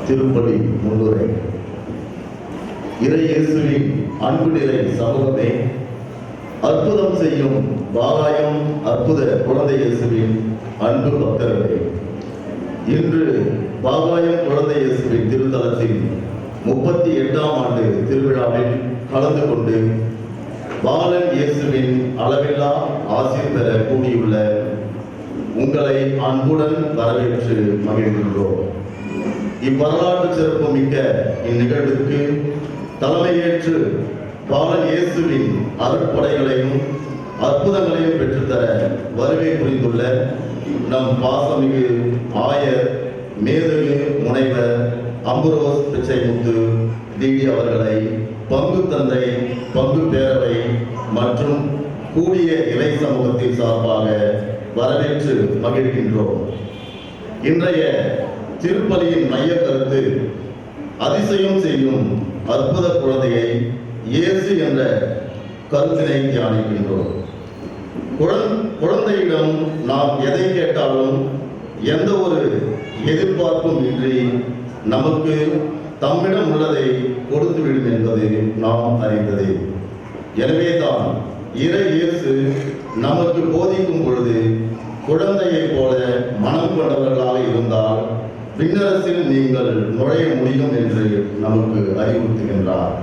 திருப்பலி முன்னுரை. இறை இயேசுவின் அன்பு நிறை சமூகமே, அற்புதம் செய்யும் வாகாயம் அற்புத குழந்தை இயேசுவின் அன்பு பக்தர்களே, இன்று வாகாயம் குழந்தை இயேசுவின் திருத்தலத்தின் 38ஆம் ஆண்டு திருவிழாவில் கலந்து கொண்டு பாலன் இயேசுவின் அளவில்லா ஆசீர் பெற கூடியுள்ள உங்களை அன்புடன் வரவேற்று மகிழ்கின்றோம். இவ்வரலாற்று சிறப்பு மிக்க இந்நிகழ்வுக்கு தலைமையேற்று பாலன் இயேசுவின் அருட்படைகளையும் அற்புதங்களையும் பெற்றுத்தர வருகை புரிந்துள்ள நம் பாசமிகு ஆயர் மேதகு முனைவர் அம்புரோஸ் பிச்சைமுத்து டிடி அவர்களை பங்கு தந்தை, பங்கு பேரவை மற்றும் கூடிய இறை சமூகத்தின் சார்பாக வரவேற்று மகிழ்கின்றோம். இன்றைய திருப்பலியின் மைய கருத்து அதிசயம் செய்யும் அற்புத குழந்தையை இயேசு என்ற கருத்தினை தியானிக்கின்றோம். குழந்தையிடம் நாம் எதை கேட்டாலும் எந்த ஒரு எதிர்பார்ப்பும் இன்றி நமக்கு தம்மிடம் உள்ளதை கொடுத்துவிடும் என்பது நாம் அறிந்ததே. எனவேதான் இறை இயேசு நமக்கு போதிக்கும் பொழுது குழந்தையைப் போல மனம் கொண்டவர்களாக இருந்தால் விண்ணரசில் நீங்கள் நுழைய முடியும் என்று நமக்கு அறிவுறுத்துகின்றார்.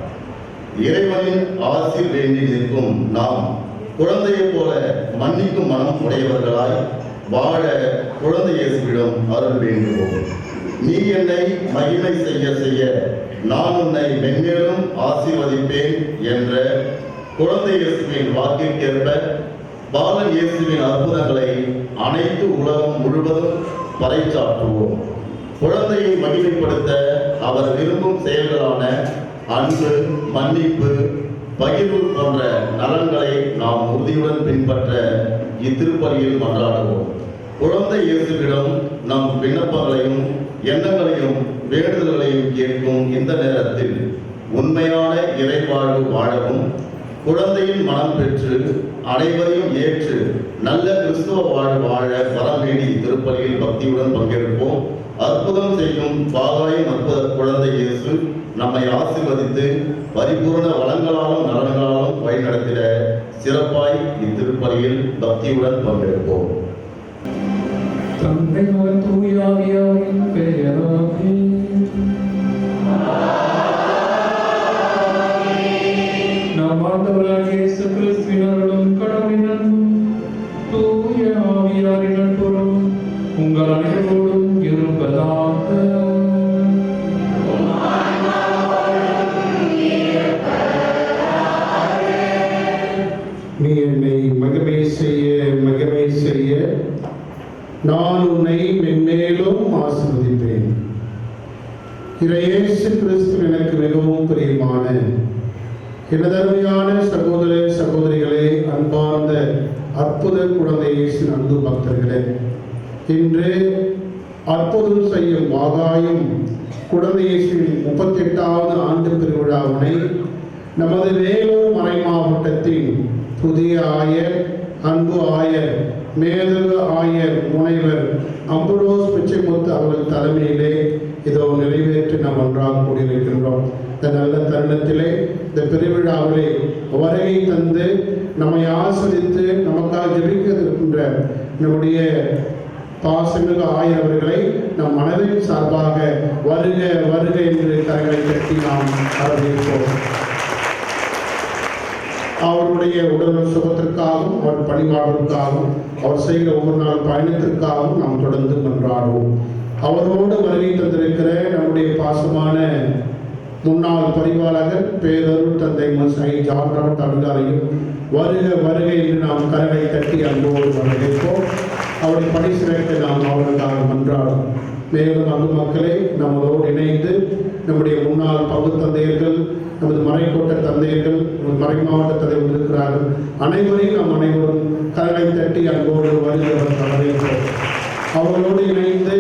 இறைவனின் ஆசீர் வேண்டி நிற்கும் நாம் குழந்தையைப் போல மன்னிக்கும் மனம் உடையவர்களாய் வாழ குழந்தை இயேசுவிடம் அருள் வேண்டுவோம். நீ என்னை மகிமை செய்ய செய்ய நான் உன்னை மென்மேலும் ஆசீர்வதிப்பேன் என்ற குழந்தை இயேசுவின் வாக்கிற்கேற்ப பாலன் இயேசுவின் அற்புதங்களை அனைத்து உலகம் முழுவதும் பறைசாற்றுவோம். குழந்தையை மகிமைப்படுத்த அவர் விரும்பும் செயல்களான அன்பு, மன்னிப்பு, பகிர்வு போன்ற நலன்களை நாம் உறுதியுடன் பின்பற்ற இத்திருப்பலியில் மன்றாடுவோம். குழந்தை இயேசுவிடம் நம் விண்ணப்பங்களையும் எண்ணங்களையும் வேண்டுதல்களையும் கேட்கும் இந்த நேரத்தில் உண்மையான இறைவாழ்வு வாழவும் குழந்தையின் மனம் பெற்று அனைவரையும் ஏற்று நல்ல கிறிஸ்துவ வாழ்வு வாழ வரம் வேண்டி திருப்பலியில் பக்தியுடன் பங்கேற்போம். அற்புதம் செய்யும் வாகாயம் அற்புத குழந்தை இயேசு நம்மை ஆசீர்வதித்து பரிபூர்ண வளங்களாலும் நலன்களாலும் வழிநடத்திட சிறப்பாய் இத்திருப்பலியில் பக்தியுடன் பங்கேற்போம். தந்தை மகன் தூய ஆவியாரின் பெயராலே நம் ஆண்டவராகிய இயேசு கிறிஸ்துவின் அருளும் கடவுளின் அன்பும் தூய ஆவியாரின் நட்புறவும் உங்கள் அனைவரோடும் இருப்பதாக. நீ என்னை மகிமை செய்ய நான் உன்னை மென்மேலும் ஆசீர்வதிப்பேன். இயேசு கிறிஸ்து எனக்கு மிகவும் பிரியமான எனதருமையான சகோதர சகோதரிகளே, அன்பார்ந்த அற்புத குழந்தை இயேசு அன்பு பக்தர்களே, இன்று அற்புதம் செய்யும் வாகாயம் குழந்தை இயேசுவின் 38வது ஆண்டு பெருவிழாவினை நமது வேலூர் மறை மாவட்டத்தின் புதிய ஆயர், அன்பு ஆயர், மேதகு ஆயர் முனைவர் அம்புரோஸ் பிச்சைமுத்து அவர்கள் தலைமையிலே இதோ நிறைவேற்றி நாம் ஒன்றாக கூடியிருக்கின்றோம். இந்த நல்ல தருணத்திலே இந்த பெருவிழாவிலே வருகை தந்து நம்மை ஆஸ்வதித்து நமக்காக ஜெபிக்கின்ற நம்முடைய பாசமிகு ஆயர் அவர்களை நம் மனதின் சார்பாக வருக வருக என்று கரங்களை கட்டி நாம் வரவேற்போம். அவருடைய உடல் சுகத்திற்காகவும் அவர் பணிவாழ்வுக்காகவும் அவர் செய்கிற ஒவ்வொரு நாள் பயணத்திற்காகவும் நாம் தொடர்ந்து மன்றாடுவோம். அவரோடு வருகை தந்திருக்கிற நம்முடைய பாசமான முன்னாள் பரிவாளர்கள் பேரருள் தந்தை மசை ஜான் ராபர்ட் அடிகாரையும் வருக வருக என்று நாம் கரங்களை தட்டி அன்போடு வரவேற்போம். அவருடைய பணி சிறக்க நாம் அவர்களுக்காக மன்றாடும். மேலும் அன்பு மக்களே, நம்மளோடு இணைந்து நம்முடைய முன்னாள் பங்கு தந்தையர்கள், நமது மறைக்கோட்ட தந்தையர்கள், நமது மறை மாவட்ட தலைவர்கள் இருக்கிறார்கள். அனைவரையும் நாம் அனைவரும் கரங்களை தட்டி அன்போடு வருகிறவர் வரவேற்போம். அவர்களோடு இணைந்து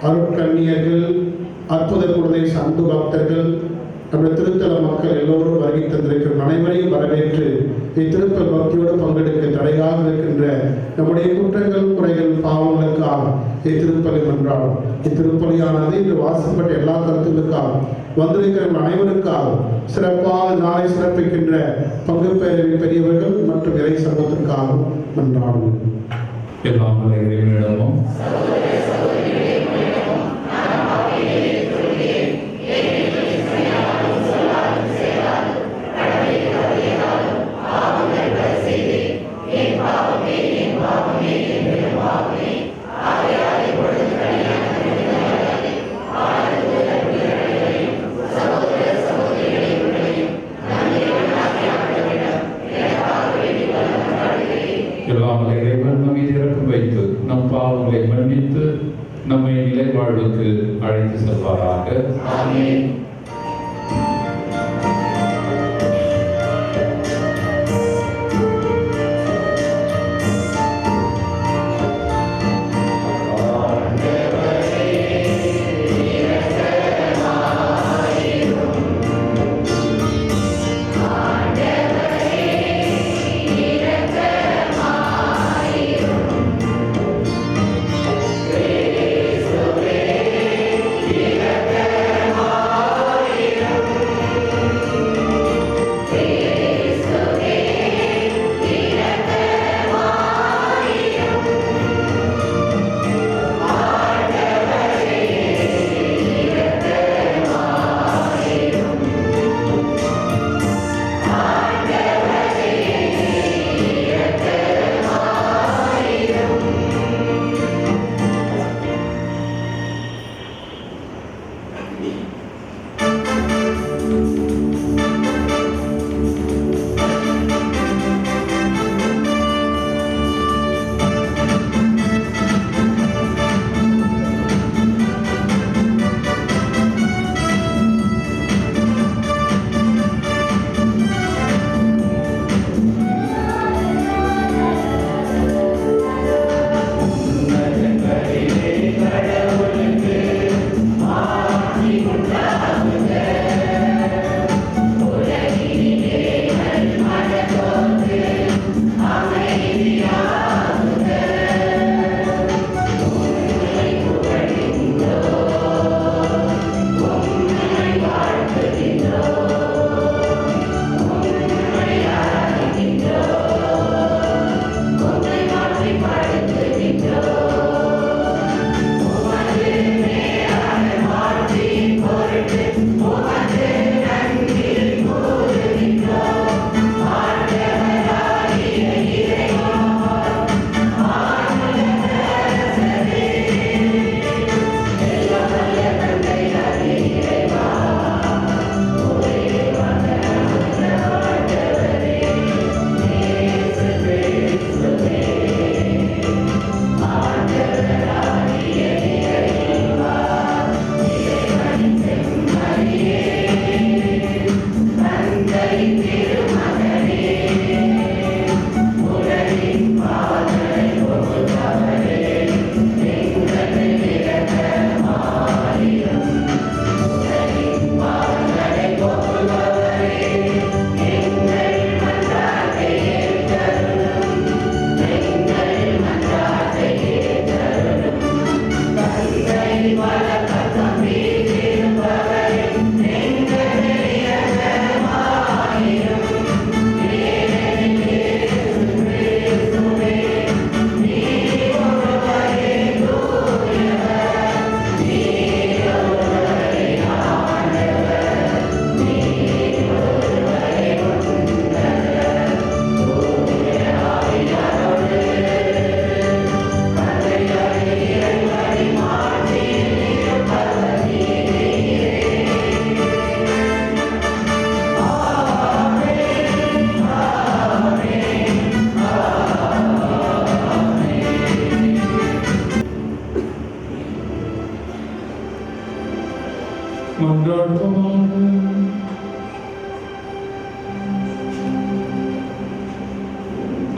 அருட்கண்ணியர்கள், அற்புத குழந்தை அன்பு பக்தர்கள், நம்முடைய திருத்தல மக்கள் எல்லோரும் வருகை தந்திருக்கிற அனைவரையும் வரவேற்று இத்திருப்பல் பக்தியோடு பங்கெடுக்க தடையாக இருக்கின்ற நம்முடைய குற்றங்கள் குறைகள் பாவங்களுக்காக இத்திருப்பலை மன்றாடும். இத்திருப்பலியானது இன்று வாசப்பட்ட எல்லா கருத்துக்களுக்காக வந்திருக்கிற அனைவருக்காக சிறப்பாக நாளை சிறப்பிக்கின்ற பங்கு பேரவை பெரியவர்கள் மற்றும் இறை சமூகத்திற்காக மன்றாடும். எல்லாம் வல்ல இறைவனிடமும் எல்லாம் வல்ல இறைவன் நம் மீது இரக்கம் வைத்து நம் பாவங்களை மன்னித்து நம்மை நிலை வாழ்வுக்கு அழைத்து செல்வாராக. ஆமென்.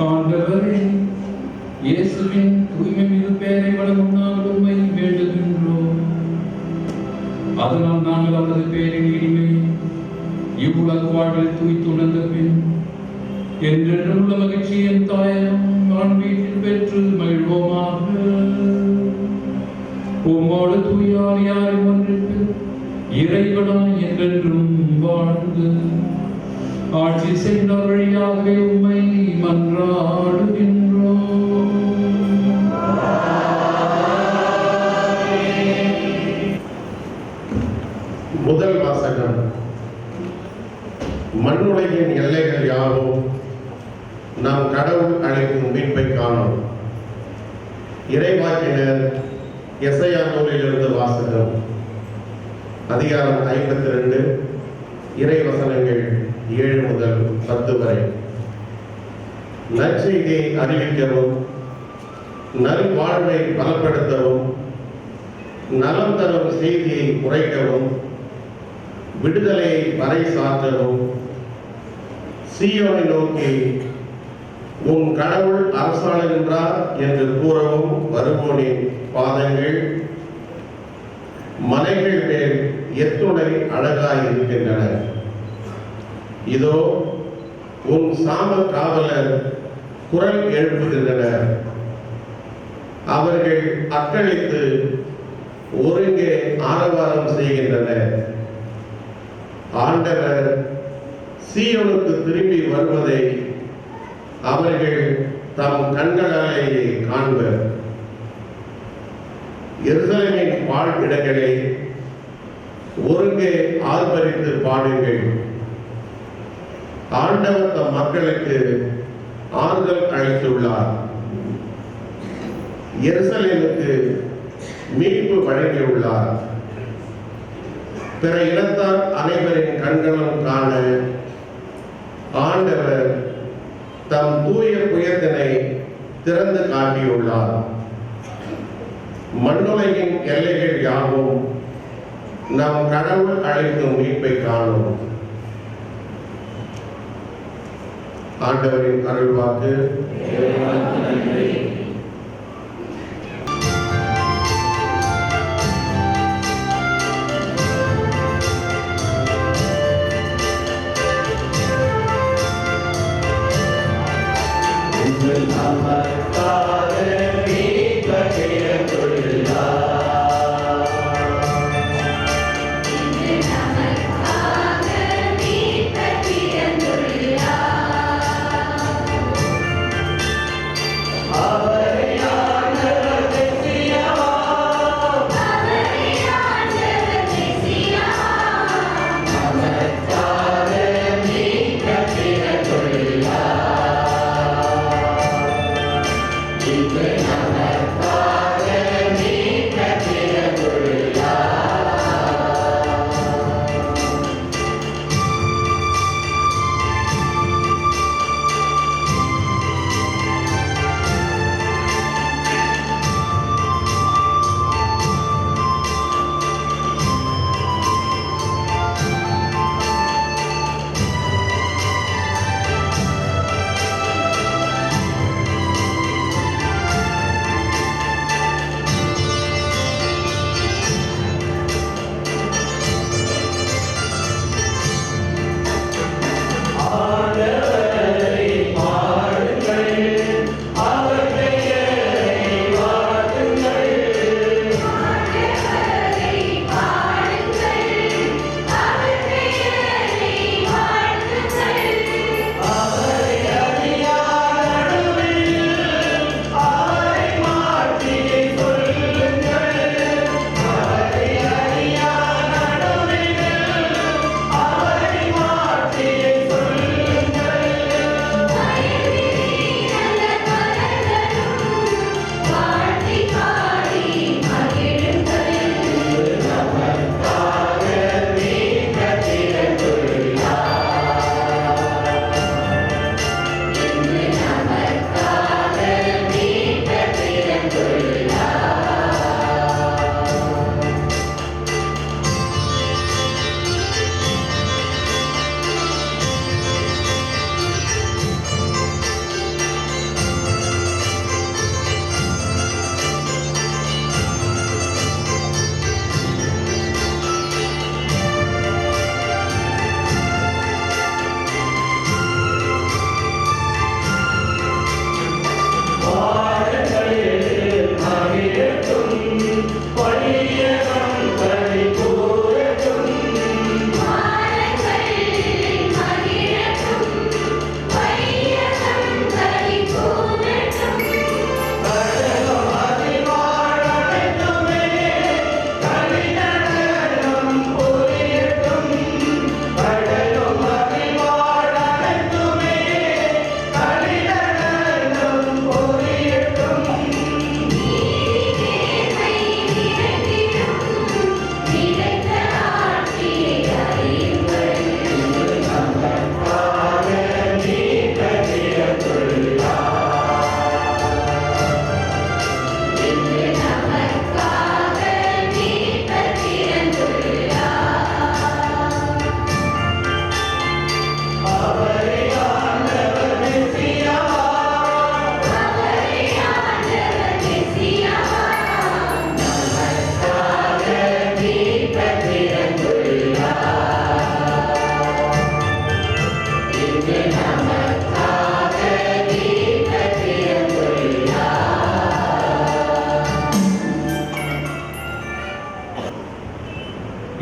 ஆண்டவரே, இயேசுவின் தூய்மை மிகு பெயரை வழங்கும் நாங்கள் உம்மை வேண்டுகின்றோம். அதனால் நாங்கள் அவரது பெயரின் இனிமை இவ்வுலக வாழ்வில் துய்த்துணர்ந்த பின் என்றென்றும் உள்ள மகிழ்ச்சியின் தாயம் நான் வீட்டில் பெற்று மகிழ்வோமாக. உம்மோடு தூயாரியாரின் ஒன்றிற்கு இறைவனாய் என்றென்றும் வாழ்ந்து ஆட்சி செய்தார் வழியாகவே உம்மை மன்றாடுகின்றோம். முதல் வாசகம். மண்ணுலகின் எல்லைகள் யாவும் நாம் கடவுள் அளிக்கும் மீட்பை காணோம். இறைவாக்கினர் எசையா நூலிலிருந்து வாசகம். அதிகாரம் 52, இறைவசனங்கள் 7 முதல் 10 வரை. நற்செய்தியை அறிவிக்கவும், நல்வாழ்வை பலப்படுத்தவும், நலம் தரும் செய்தியை உரைக்கவும், விடுதலையை பறைசாற்றவும், சீயோனை நோக்கி உன் கடவுள் அரசாளுகின்றார் என்று கூறவும் வருவோனின் பாதங்கள் மலைகள் மேல் எத்துணை அழகாய் இருக்கின்றன. இதோ உன் சாம காவலர் குரல் எழுப்புகின்றனர். அவர்கள் அக்களித்து ஒருங்கே ஆரவாரம் செய்கின்றனர். ஆண்டவர் சீயோனுக்கு திரும்பி வருவதை அவர்கள் தம் கண்களாலேயே காண்பர். எருசலேமின் வாழ்விடங்களை ஒருங்கே ஆர்ப்பரித்து பாடுங்கள். ஆண்டவர் தம் மக்களுக்கு ஆறுதல் அளித்துள்ளார். எருசலேமுக்கு மீட்பு வழங்கியுள்ளார். பிற இனத்தார் அனைவரின் கண்களும் காண ஆண்டவர் தம் தூய புயத்தினை திறந்து காட்டியுள்ளார். மண்ணுலகின் எல்லைகள் யாவும் நம் கடவுள் அளிக்கும் மீட்பை காணும். ஆண்டவரின் அருள்வாக்கு. Ah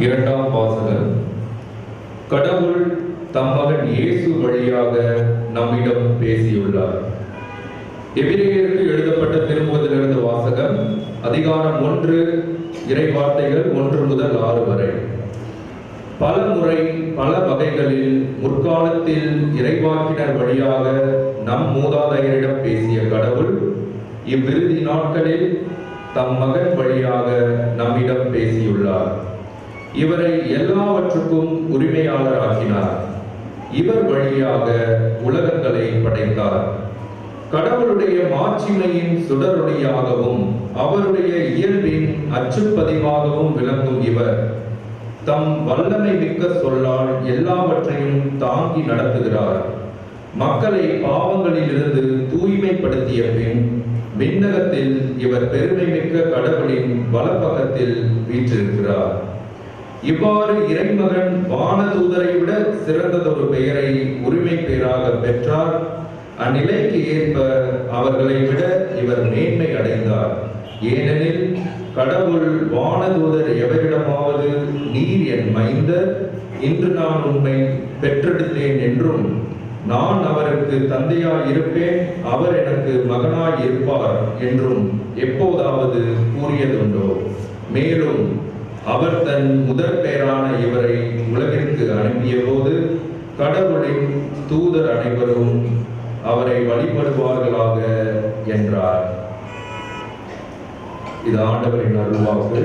இரண்டாம் வாசகம். கடவுள் தம் மகன் இயேசு வழியாக நம்மிடம் பேசியுள்ளார். எபிரேயருக்கு எழுதப்பட்ட திருமுகத்திலிருந்து வாசகம். அதிகாரம் 1, இறை வார்த்தைகள் 1 முதல் 6 வரை. பல முறை பல வகைகளில் முற்காலத்தில் இறைவாக்கினர் வழியாக நம் மூதாதையரிடம் பேசிய கடவுள் இவ்விறுதி நாட்களில் தம் மகன் வழியாக நம்மிடம் பேசியுள்ளார். இவரை எல்லாவற்றுக்கும் உரிமையாளர் ஆக்கினார். இவர் வழியாக உலகங்களை படைத்தார். கடவுளுடைய மாட்சிமையின் சுடரொளியாகவும் அவருடைய இயல்பின் அச்சுப்பதிவாகவும் விளங்கும் இவர் தம் வல்லமை மிக்க சொல்லால் எல்லாவற்றையும் தாங்கி நடத்துகிறார். மக்களை பாவங்களிலிருந்து தூய்மைப்படுத்திய பின் விண்ணகத்தில் இவர் பெருமை மிக்க கடவுளின் வலப்பக்கத்தில் வீற்றிருக்கிறார். இவ்வாறு இறைமகன் வானதூதரை விட சிறந்ததொரு பெயரை உரிமை பெயராக பெற்றார். அந்நிலைக்கு ஏற்ப அவர்களை விட இவர் மேன்மை அடைந்தார். ஏனெனில் கடவுள் வானதூதர் எவரிடமாவது நீர் என் மைந்தர், இன்று நான் உம்மை பெற்றெடுத்தேன் என்றும் நான் அவருக்கு தந்தையாய் இருப்பேன், அவர் எனக்கு மகனாய் இருப்பார் என்றும் எப்போதாவது கூறியதுண்டோ? மேலும் அவர் தன் முதற் பெயரான இவரை உலகிற்கு அனுப்பிய போது கடவுளின் தூதர் அனைவரும் அவரை வழிபடுவார்களாக என்றார். இது ஆண்டவரின் அருள்வாக்கு.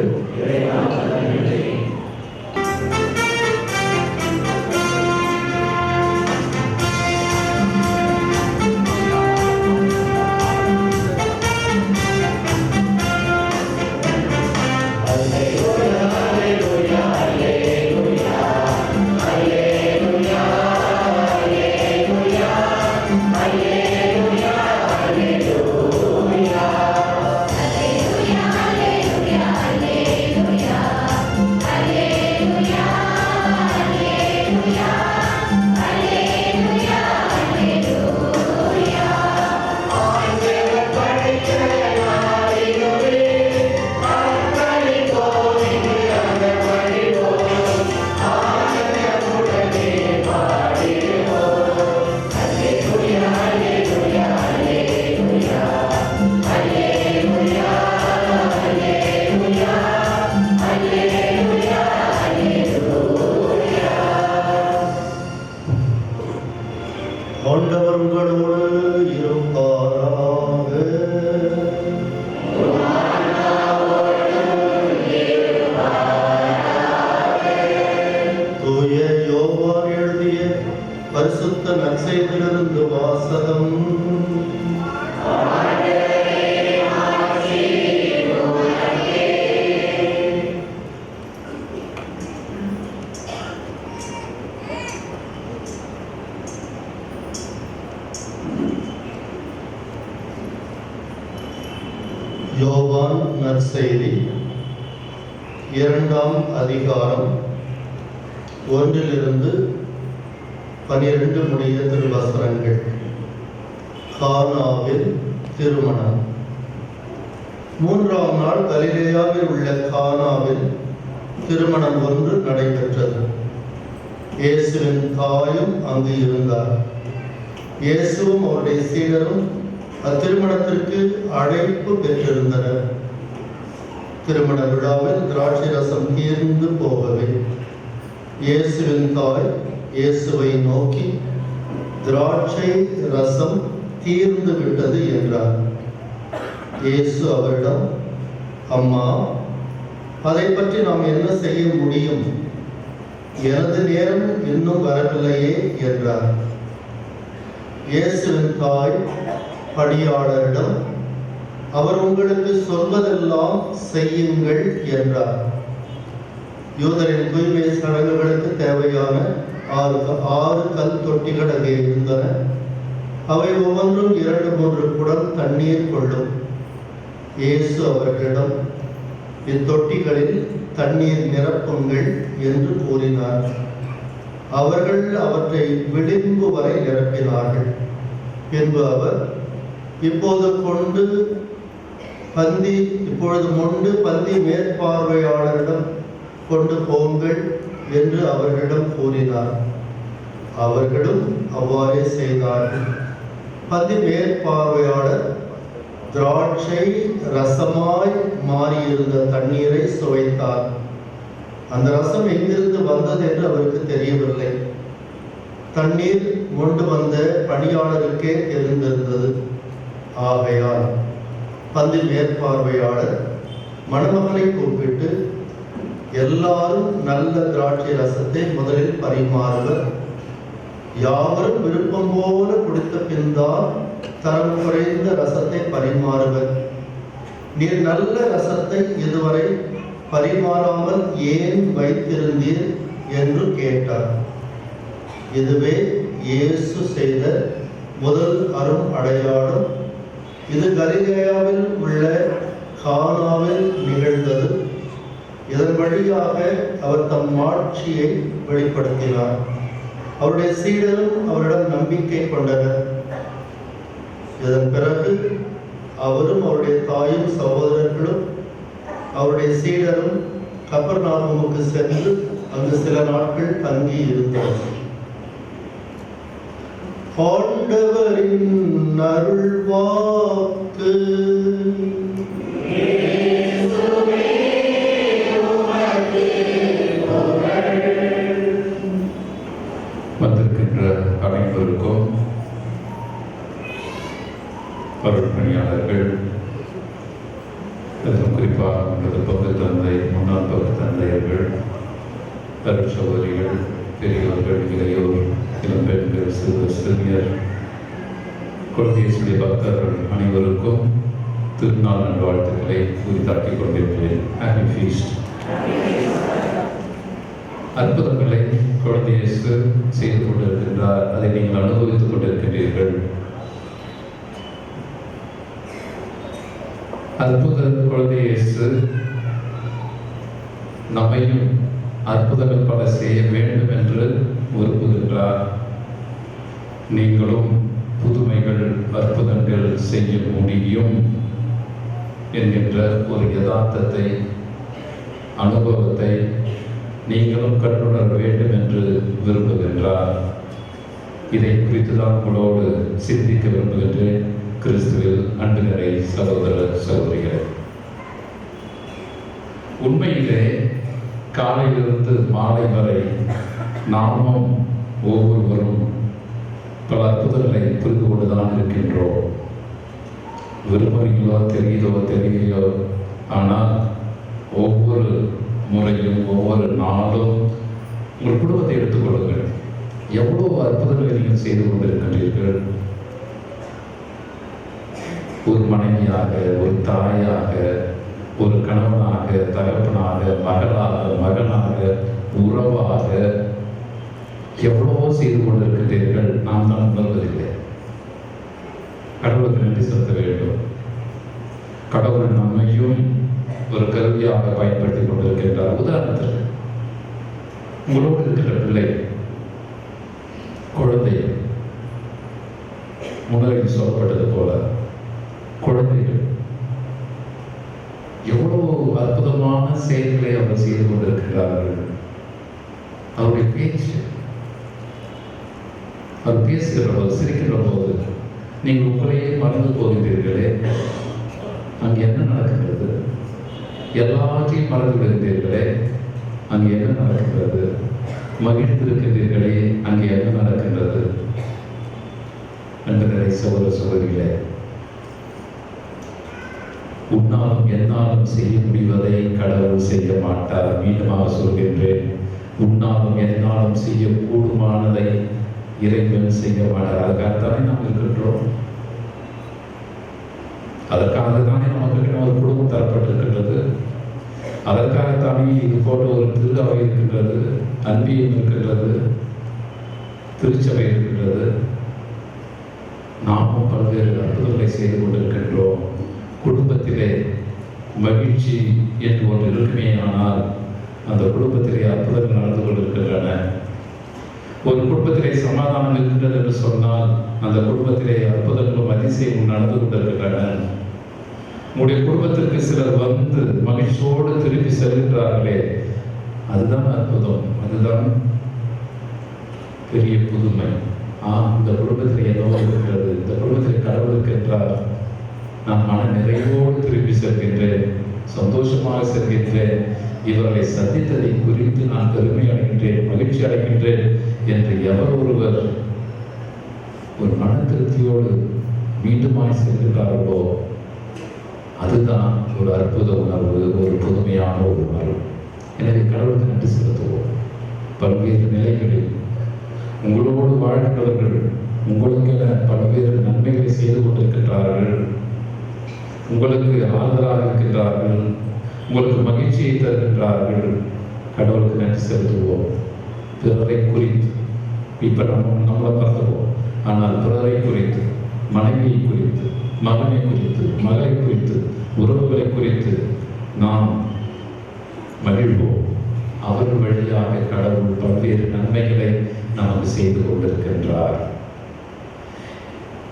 ஆண்டவர் உங்களோடு இருப்பாராக. தூய யோவான் எழுதிய பரிசுத்த நற்செய்தியிலிருந்து வாசகம். யோவான் நற்செய்தி 2ஆம் அதிகாரம் 1 - 12 முடிய திருவசனங்கள். கானாவில் திருமணம். 3ஆம் நாள் கலிலேயாவில் உள்ள கானாவில் திருமணம் ஒன்று நடைபெற்றது. இயேசுவின் தாயும் அங்கு இருந்தார். இயேசுவும் அவருடைய சீடரும் அத்திருமணத்திற்கு அழைப்பு பெற்றிருந்தனர். திருமண விழாவில் திராட்சை ரசம் தீர்ந்து போகவே இயேசுவின் தாய் இயேசுவை நோக்கி, திராட்சை ரசம் தீர்ந்து விட்டது என்றார். இயேசு அவரிடம், அம்மா, அதை பற்றி நாம் என்ன செய்ய முடியும்? எனது நேரம் இன்னும் வரவில்லையே என்றார். இயேசுவின் தாய் பணியாளரிடம், அவர் உங்களுக்கு சொல்வதெல்லாம் செய்யுங்கள் என்றார். யூதரின் தூய்மை சடங்குகளுக்கு தேவையான 6 கல் தொட்டிகள் அங்கே இருந்தன. அவை ஒவ்வொன்றும் 2-3 குடம் தண்ணீர் கொள்ளும். இயேசு அவர்களிடம், இத்தொட்டிகளில் தண்ணீர் நிரப்புங்கள் என்று கூறினார். அவர்கள் அவற்றை விளிம்பு வரை நிரப்பினார்கள். பின்பு அவர், இப்பொழுது மொண்டு பந்தி மேற்பார்வையாளரிடம் கொண்டு போங்கள் என்று அவர்களிடம் கூறினார். அவர்களும் அவ்வாறே செய்தார்கள். பந்தி மேற்பார்வையாளர் திராட்சை ரசமாய் மாறியிருந்த தண்ணீரை சுவைத்தார். அந்த ரசம் எங்கிருந்து வந்தது என்று அவருக்கு தெரியவில்லை. தண்ணீர் கொண்டு வந்த பணியாளருக்கே தெரிந்திருந்தது. ஆகையால் பந்தி மேற்பார்வையாளர் மணமகனை கூப்பிட்டு, எல்லாரும் நல்ல திராட்சை ரசத்தை முதலில் பரிமாறுவர், யாவரும் விருப்பம் போல குடித்த பின்தான் தரம் குறைந்த ரசத்தை பரிமாறுவர். நீர் நல்ல ரசத்தை இதுவரை பரிமாறாமல் ஏன் வைத்திருந்தீர் என்று கேட்டார். இதுவே இயேசு செய்த முதல் அரும் அடையாளம். இது கலிலேயாவில் உள்ள கானாவில் நிகழ்ந்தது. இதன் வழியாக அவர் தம் மாட்சியை வெளிப்படுத்தினார். அவருடைய சீடரும் அவரிடம் நம்பிக்கை கொண்டனர். இதன் பிறகு அவரும் அவருடைய தாயும் சகோதரர்களும் அவருடைய சீடரும் கப்பர்நாகமுக்கு சென்று அங்கு சில நாட்கள் தங்கி இருந்தார். ஆண்டவரின் அருள்வாக்கு. வந்திருக்கின்ற அனைவருக்கும் அருள் பணியாளர்கள், குறிப்பாக உங்களது பங்கு தந்தை, முன்னாள் பங்கு தந்தையர்கள், அருள் சகோதரிகள், பெரியோர்கள், இளையோர், இளம்பெண்கள், சிறுவர் சிறுமியர், குழந்தைய பக்தர்கள் அனைவருக்கும் திருநாள் நல்வாழ்த்துக்களை உரித்தாக்கிக் கொண்டிருக்கிறேன். Happy feast. அற்புதங்களை குழந்தை இயேசு செய்து கொண்டிருக்கின்றார். அதை நீங்கள் அனுபவித்துக் கொண்டிருக்கின்றீர்கள். அற்புத குழந்தை இயேசு நம்மையும் அற்புதங்கள் பல செய்ய வேண்டும் என்று விரும்புகின்றார். நீங்களும் புதுமைகள், அற்புதங்கள் செய்ய முடியும் என்கின்ற ஒரு யதார்த்தத்தை, அனுபவத்தை நீங்களும் கற்றுணர வேண்டும் என்று விரும்புகின்றார். இதை குறித்துதான் உங்களோடு சிந்திக்க விரும்புகின்றேன். கிறிஸ்துவில் அன்பு நிறை சகோதர சகோதரிகளே, உண்மையிலே காலையிலிருந்து மாலை வரை நாமும் ஒவ்வொருவரும் பல அற்புதங்களை புரிந்து கொண்டுதான் இருக்கின்றோம். விரும்புகிறீங்களோ தெரியலையோ, ஆனால் ஒவ்வொரு முறையும் ஒவ்வொரு நாளும் உங்கள் குடும்பத்தை எடுத்துக்கொள்ளுங்கள். எவ்வளவு அற்புதங்களை நீங்கள் செய்து கொண்டிருக்கின்றீர்கள். ஒரு மனைவியாக, ஒரு தாயாக, ஒரு கணவனாக, தகப்பனாக, மகளாக, மகனாக, உறவாக எவ்வளவோ செய்து கொண்டிருக்கின்றீர்கள். நாம் தான் உணர்வதில்லை. கடவுளுக்கு நன்றி செலுத்த வேண்டும். கடவுள் நம்மையும் ஒரு கருவியாக பயன்படுத்தி கொண்டிருக்கின்றார். உதாரணத்திற்கு உங்களோடு இருக்கிற பிள்ளை, குழந்தை, முன்னரையில் சொல்லப்பட்டது போல குழந்தைகள் எவ்வளவு அற்புதமான செயல்களை அவர் செய்து கொண்டிருக்கிறார்கள். அவருடைய பேச்சு, அவர் பேசுகிற போது, சிரிக்கின்ற போது நீங்கள் உங்களையே மறந்து போகின்றீர்களே. அங்கே என்ன நடக்கின்றது? எல்லாத்தையும் மறந்து விடுகின்றீர்களே, அங்கே என்ன நடக்கின்றது? மகிழ்ந்திருக்கின்றீர்களே, அங்கே என்ன நடக்கின்றது? அன்பர்களே, சகோதர சகோதரிகளே, உன்னாலும் என்னாலும் செய்ய முடிவதை கடவுள் செய்ய மாட்டார். மீண்டுமாக சொல்கின்றேன், உன்னாலும் என்னாலும் செய்ய கூடுமானதை இறைவன் செய்ய மாட்டார். அதுக்காகத்தானே நாம் இருக்கின்றோம். அதற்காகத்தானே நமக்கு ஒரு குடும்பம் தரப்பட்டிருக்கின்றது. அதற்காகத்தானே இது போன்ற ஒரு திரு அவை இருக்கின்றது, அன்பியம் இருக்கின்றது, திருச்சபை இருக்கின்றது. நாமும் பல்வேறு அற்புதங்களை செய்து கொண்டிருக்கின்றோம். குடும்பத்திலே மகிழ்ச்சி என்று ஒன்று இருக்குமே, ஆனால் அந்த குடும்பத்திலே அற்புதங்கள் நடந்து கொண்டிருக்கின்றன. ஒரு குடும்பத்திலே சமாதானம் இருக்கின்றது என்று சொன்னால் அந்த குடும்பத்திலே அற்புதங்களும் அதிசயமும் நடந்து கொண்டிருக்கின்றன. உங்களுடைய குடும்பத்திற்கு சிலர் வந்து மகிழ்ச்சியோடு திருப்பி செல்கின்றார்களே, அதுதான் அற்புதம், அதுதான் பெரிய புதுமை. இந்த குடும்பத்தில் ஏதோ இருக்கிறது, இந்த குடும்பத்தில் கடவுள் இருக்கின்றார், நான் மன நிறைவோடு திரும்பி செல்கின்றேன், சந்தோஷமாக செல்கின்றேன், இவர்களை சந்தித்ததை குறித்து நான் பெருமை அடைகின்றேன், மகிழ்ச்சி அடைகின்றேன் என்று எவர் ஒருவர் ஒரு மன திருப்தியோடு மீண்டுமாய் செல்கின்றார்களோ அதுதான் ஒரு அற்புத உணர்வு, ஒரு புதுமையான ஒரு உணர்வு. எனவே கடவுளுக்கு நன்றி செலுத்துவோம். பல்வேறு நிலைகளில் உங்களோடு வாழ்கிறவர்கள் உங்களுக்கென பல்வேறு நன்மைகளை செய்து கொண்டிருக்கின்றார்கள், உங்களுக்கு ஆதரவாக இருக்கின்றார்கள், உங்களுக்கு மகிழ்ச்சியை தருகின்றார்கள். கடவுளுக்கு நன்றி செலுத்துவோம். பிறரை குறித்து இப்ப நம்மளை பார்த்துவோம், ஆனால் பிறரை குறித்து, மனைவியை குறித்து, மகனை குறித்து, மகளை குறித்து, உறவுகளை குறித்து நாம் மகிழ்வோம். அவர்கள் வழியாக கடவுள் பல்வேறு நன்மைகளை நமக்கு செய்து கொண்டிருக்கின்றார்.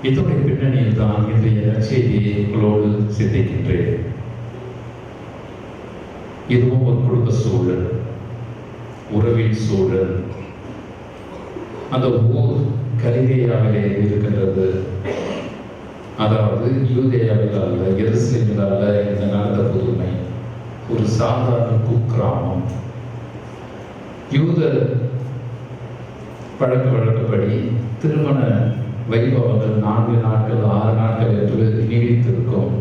இதனுடைய பின்னணியில் தான் இன்றைய நற்செய்தியை உங்களோடு சிந்திக்கின்றேன். இதுவும் ஒரு குடும்ப சூழல், உறவின் சூழல். அந்த ஊர் கலிலேயாவிலே இருக்கின்றது. அதாவது யூதேயாவில் அல்ல, எருசலேமில் அல்ல இந்த நடந்த புதுமை. ஒரு சாதாரண குக்கிராமம். யூத பழக்க வழக்கப்படி திருமண வைபவங்கள் 4 நாட்கள் 6 நாட்கள் என்று நீடித்திருக்கும்.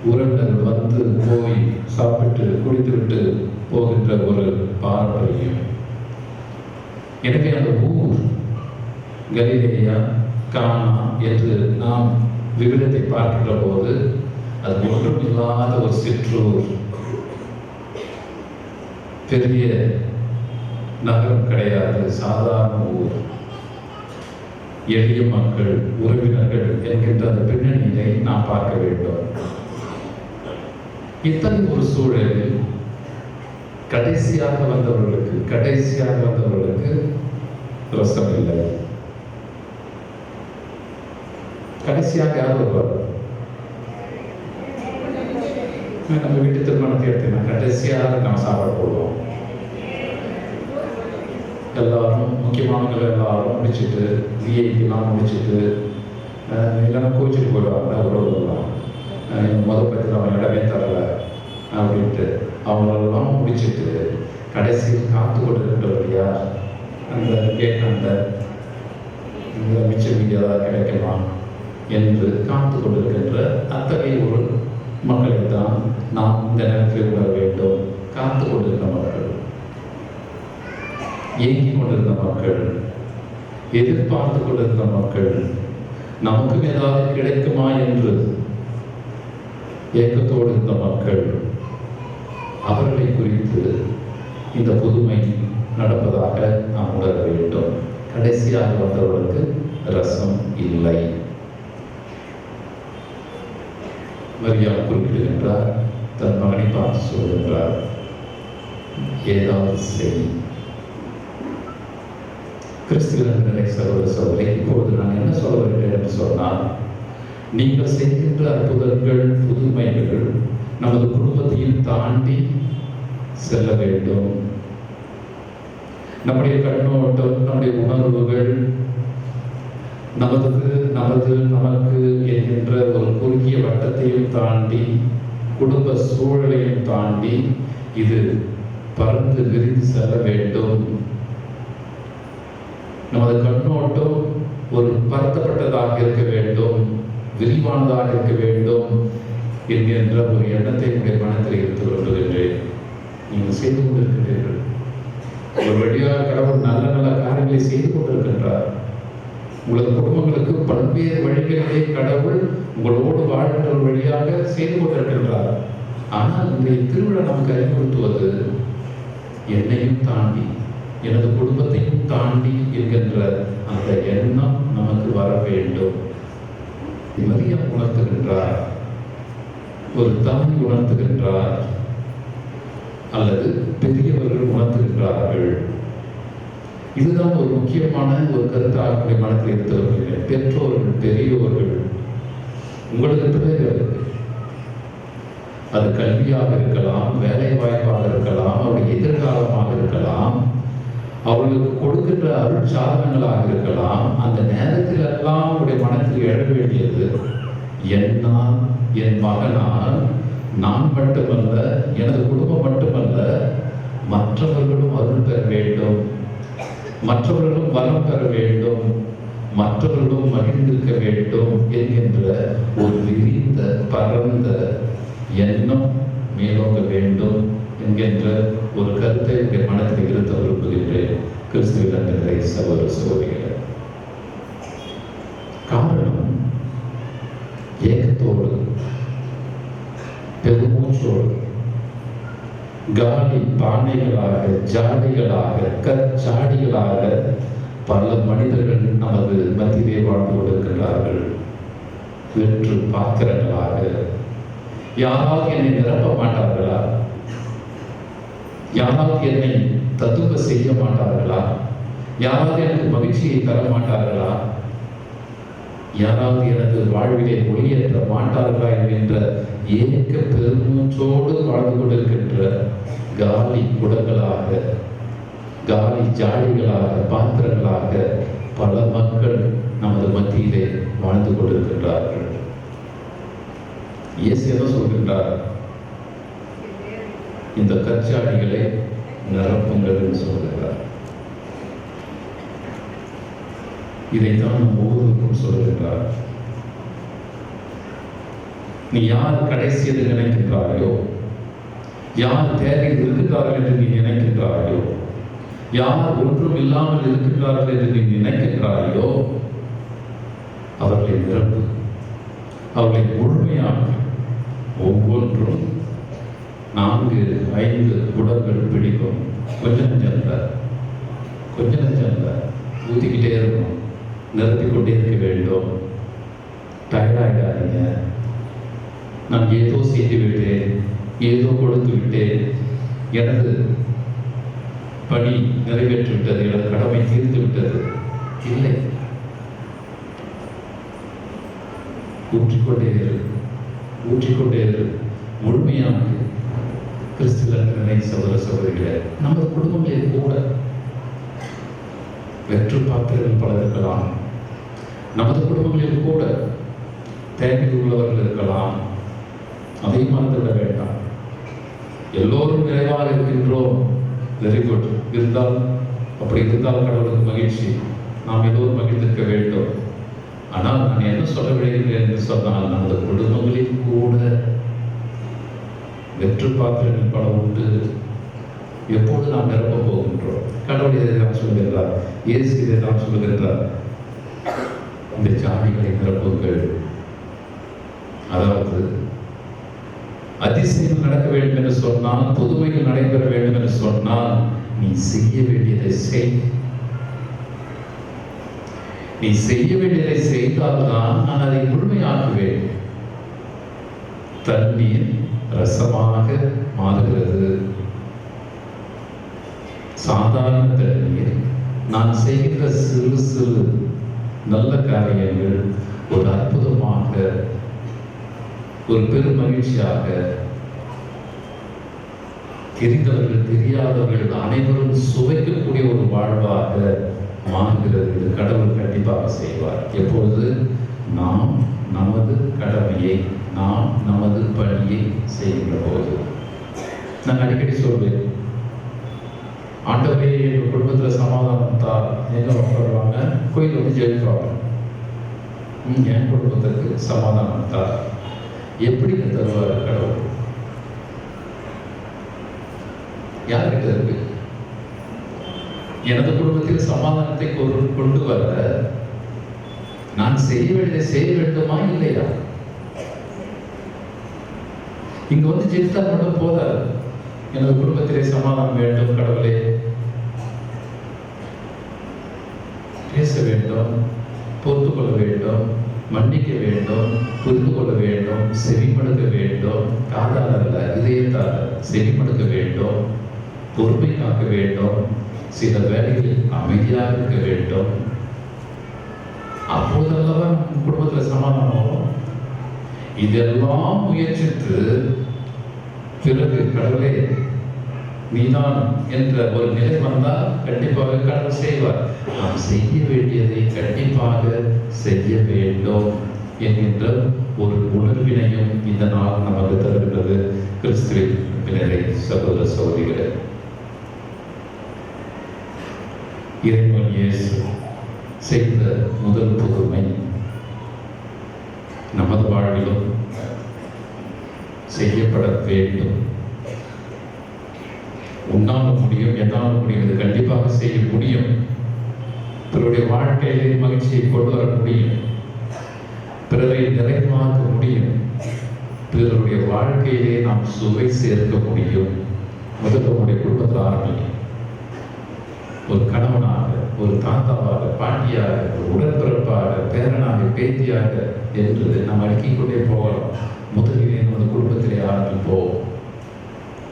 உறவினர்கள் வந்து போய் சாப்பிட்டு குடித்துவிட்டு போகின்ற ஒரு பாரம்பரியம். எனவே அந்த ஊர் கலிலேயா, கானா என்று நாம் விவிதத்தை பார்க்கின்ற போது அது ஒன்றும் இல்லாத ஒரு சிற்றூர், பெரிய நகரம் கிடையாது, சாதாரண ஊர். எளிய மக்கள், உறவினர்கள் என்கின்ற அந்த பின்னணியை நாம் பார்க்க வேண்டும். இத்தனை ஒரு சூழலில் கடைசியாக வந்தவர்களுக்கு ரசம் இல்லை. கடைசியாக யார் வருவார்? நம்ம வீட்டு திருமணத்தை எடுத்தீங்கன்னா கடைசியாக நாம் சாப்பிட போடுவோம். எல்லாரும் முக்கியமானவங்க எல்லாரும் முடிச்சுட்டு, விஐபிலாம் முடிச்சுட்டு, இல்லைன்னா கோச்சிட்டு போயிடுவாங்க. உறவுகள்லாம் முதல் பற்றி அவன் இடமே தரல அப்படின்ட்டு அவங்களெல்லாம் முடிச்சுட்டு கடைசியில் காத்து கொண்டிருக்கிறவர் யார்? அந்த கேட்காண்ட இந்த மிச்ச மீடியாதான் கிடைக்கலாம் என்று காத்து கொண்டிருக்கின்ற அத்தகைய ஒரு மக்களை தான் நாம் இந்த நேரத்தில் உணர வேண்டும். காத்து கொண்டிருந்த மக்கள், ஏங்கிக் கொண்டிருந்த மக்கள், எதிர்பார்த்து கொண்டிருந்த மக்கள், நமக்கும் ஏதாவது கிடைக்குமா என்று ஏக்கத்தோடு இருந்த மக்கள், அவர்களை குறித்து இந்த புதுமை நடப்பதாக நாம் உணர வேண்டும். கடைசியாக வந்தவர்களுக்கு ரசம் இல்லை. மரியா குறிப்பிடுகின்றார், தன் மகனை பார்த்து சொல்கின்றார், ஏதாவது செய். கிறிஸ்துவ சகோதரி, இப்பொழுது நான் என்ன சொல்ல வருகிறேன் என்று சொன்னால், நீங்கள் செய்கின்ற அற்புதங்கள், புதுமைகள் நமது குடும்பத்தையும் தாண்டி செல்ல வேண்டும். நம்முடைய கண்ணோட்டம், நம்முடைய உணர்வுகள், நமக்கு என்கின்ற ஒரு குறுகிய வட்டத்தையும் தாண்டி, குடும்ப சூழலையும் தாண்டி இது பறந்து விரிந்து செல்ல வேண்டும். நமது கண்ணோட்டம் ஒரு பரத்தப்பட்டதாக இருக்க வேண்டும், விரிவானதாக இருக்க வேண்டும் என்கின்ற ஒரு எண்ணத்தை உடைய மனத்தில் எடுத்துக் கொள்கின்றேன். நீங்கள் செய்து கொண்டிருக்கின்றீர்கள். ஒரு வழியாக கடவுள் நல்ல நல்ல காரியங்களை செய்து கொண்டிருக்கின்றார். உங்களது குடும்பங்களுக்கு பல்வேறு வழிகளிலே கடவுள் உங்களோடு வாழ்கின்ற வழியாக செய்து கொண்டிருக்கின்றார். ஆனால் இந்த திருவிழா நமக்கு அறிவுறுத்துவது, என்னையும் தாண்டி, எனது குடும்பத்தையும் தாண்டி என்கின்ற அந்த எண்ணம் நமக்கு வர வேண்டும். மரியா உணர்த்துகின்றார், ஒரு தாய் உணர்த்துகின்றார், அல்லது பெரியவர்கள் உணர்த்துகின்றார்கள். இதுதான் ஒரு முக்கியமான ஒரு கருத்தாக மனத்தில் எடுத்து வருகிறேன். பெற்றோர்கள், பெரியோர்கள், உங்களுக்கு பிள்ளைகள், அது கல்வியாக இருக்கலாம், வேலை வாய்ப்பாக இருக்கலாம், அவருடைய எதிர்காலமாக இருக்கலாம், அவர்களுக்கு கொடுக்கின்ற அருள் சாதனங்களாக இருக்கலாம். அந்த நேரத்தில் எல்லாம் அவருடைய மனத்தில் எழ வேண்டியது, என்னால், என் மகனால் நான் மட்டுமல்ல, எனது குடும்பம் மட்டுமல்ல, மற்றவர்களும் அருள் பெற வேண்டும், மற்றவர்களும் வரம் பெற வேண்டும், மற்றவர்களும் மகிழ்ந்திருக்க வேண்டும் என்கின்ற ஒரு விரிந்த பரந்த எண்ணம் மேலோங்க வேண்டும் என்கின்ற ஒரு கருத்தை உங்கள் மனத்தில் இருத்த விரும்புகின்றேன். கிறிஸ்துவின் அன்பர்களே, சகோதர சகோதரிகளே, காரணம் ஏக்கத்தோடு பெருமூச்சோடு காலி பானைகளாக, ஜாடிகளாக, கற்சாடிகளாக பல மனிதர்கள் நமது மத்தியிலே வாழ்ந்து கொண்டிருக்கிறார்கள். வெற்று பாத்திரங்களாக. யாராவது என்னை நிரப்ப மாட்டார்களா? யாராவது என்னை தத்துவ செய்ய மாட்டார்களா? யாராவது எனக்கு மகிழ்ச்சியை தர மாட்டார்களா? யாராவது எனது வாழ்விலே ஒளியேற்ற மாட்டார்களா என்கின்ற ஏக்க பெருமூச்சோடு வாழ்ந்து கொண்டிருக்கின்ற காலி குடங்களாக, காலி ஜாடிகளாக, பாத்திரங்களாக பல மக்கள் நமது மத்தியிலே வாழ்ந்து கொண்டிருக்கின்றார்கள். இயேசு என்ன சொல்கின்றார்? இந்த கற்சாடிகளை நிரப்புங்கள் என்று சொல்கிறார். இதைத்தான் நம் ஒவ்வொருவருக்கும் சொல்கின்றார். நீ யார் கடைசி என்று நினைக்கின்றாயோ, யார் தேவையில் இருக்கின்றார்கள் என்று நீ நினைக்கின்றாயோ, யார் ஒன்றும் இல்லாமல் இருக்கின்றார்கள் என்று நீ நினைக்கின்றாயோ, அவர்களை நிரப்பு, அவர்களை முழுமையாக்க. ஒவ்வொன்றும் 4-5 குடங்கள் பிடிக்கும். கொஞ்சம் நெஞ்சம் ஊற்றிக்கிட்டே இருக்கணும், நிரப்பிக்கொண்டே இருக்க வேண்டும். டயர்டாயிடாதீங்க. நான் ஏதோ செய்து விட்டேன், ஏதோ கொடுத்து விட்டேன், எனது பணி நிறைவேற்றி விட்டது, எனது கடமை தீர்த்து விட்டது. இல்லை, ஊற்றிக்கொண்டே இரு, முழுமையாக. கிறிஸ்துவ சகோதர சகோதரிகளே, நமது குடும்பங்களில் கூட வெற்று பாத்திரங்கள் பல இருக்கலாம். நமது குடும்பங்களில் கூட தேவையில் உள்ளவர்கள் இருக்கலாம். அதை மறந்துவிட வேண்டாம். எல்லோரும் நிறைவாக இருக்கின்றோம், வெரி குட். அப்படி இருந்தால் கடவுளுக்கு மகிழ்ச்சி, நாம் எல்லோரும் மகிழ்ந்திருக்க வேண்டும். ஆனால் நான் என்ன சொல்ல விடுகிறேன் என்று சொன்னால், நமது குடும்பங்களில் கூட வெற்று பாத்திரங்கள் பல உண்டு. எப்போது நாம் நிரப்ப போகின்றோம்? கடவுள் இதை தான் சொல்லுகின்றார், இயேசு இதை தான் சொல்லுகின்றார். இந்த ஜாதிகளை நிரப்புங்கள். அதாவது அதிசயம் நடக்க வேண்டும் என்று சொன்னால், புதுமைகள் நடைபெற வேண்டும் என்று சொன்னால், நீ செய்ய வேண்டியதை செய். நீ செய்ய வேண்டியதை செய்தால்தான் நான் அதை முழுமையாக்குவேன். தண்ணீர் ரசமாக மாறுகிறது. சாதாரண தண்ணீர் நான் செய்கின்ற சிறு சிறு நல்ல காரியங்கள் ஒரு அற்புதமாக, ஒரு பெரும் மகிழ்ச்சியாக, தெரிந்தவர்கள் தெரியாதவர்கள் அனைவரும் சுவைக்கக்கூடிய ஒரு வாழ்வாக மாறுகிறது. இது கடவுள் கண்டிப்பாக செய்வார். எப்பொழுது நாம் நமது கடமையை, நாம் நமது பணியை செய்கின்ற போது. நான் அடிக்கடி சொல்வேன், ஆண்டவரே எங்கள் குடும்பத்தில் சமாதானம் தான். எங்க சொல்லுவாங்க, கோயில் வந்து ஜெயிப்பாங்க. என் குடும்பத்துக்கு சமாதானம் தான். எப்படி தருவார் கடவுள்? யார்கிட்ட இருக்கு? எனது குடும்பத்தில் சமாதானத்தை கொண்டு வர நான் செய்ய வேண்டியதை செய்ய வேண்டுமா இல்லையா? இங்க வந்து ஜெயித்தா மட்டும் போதாது. எனது குடும்பத்திலே சமாதானம் வேண்டும், கடவுளே பேச வேண்டும், பொறுத்து கொள்ள வேண்டும், மன்னிக்க வேண்டும், புரிந்து கொள்ள வேண்டும், செவிமடுக்க வேண்டும். காதால் அல்ல, இதயத்தால் செவிமடுக்க வேண்டும், பொறுமை காக்க வேண்டும், சில வேலைகளில் அமைதியாக இருக்க வேண்டும். அப்போதல்லவா நம் குடும்பத்தில் சமாதானம் வரும். இதெல்லாம் முயற்சித்து பிறகு கடவுளே நீதான் என்ற ஒரு நிலை வந்தால் கண்டிப்பாக கடவுள் செய்வார். நாம் செய்ய வேண்டியதை கண்டிப்பாக செய்ய வேண்டும் என்கின்ற ஒரு உணர்வினையும் இந்த நாள் நமக்கு தருகிறது. கிறிஸ்துவின் பின்னரை சகோதர சகோதரிகளே, இறைவன் இயேசு செய்த முதல் புதுமை நமது வாழ்விலும் செய்யப்பட வேண்டும். உன்னாலும் முடியும், என்னாலும் முடியும், இது கண்டிப்பாக செய்ய முடியும். பிறருடைய வாழ்க்கையிலே மகிழ்ச்சியை கொண்டு வர முடியும், பிறரை நிறைவாக்க முடியும், பிறருடைய வாழ்க்கையிலே நாம் சுவை சேர்க்க முடியும். முதல்ல உங்களுடைய குடும்பத்தில் ஆரம்பிக்கும். ஒரு கணவனாக, ஒரு தாத்தாவாக, பாட்டியாக, ஒரு உடன்பிறப்பாக, பேரனாக, பேத்தியாக என்று நாம் அடுக்கிக் கொண்டே போகலாம். முதலிலே நமது குடும்பத்திலே ஆரம்பிப்போம்.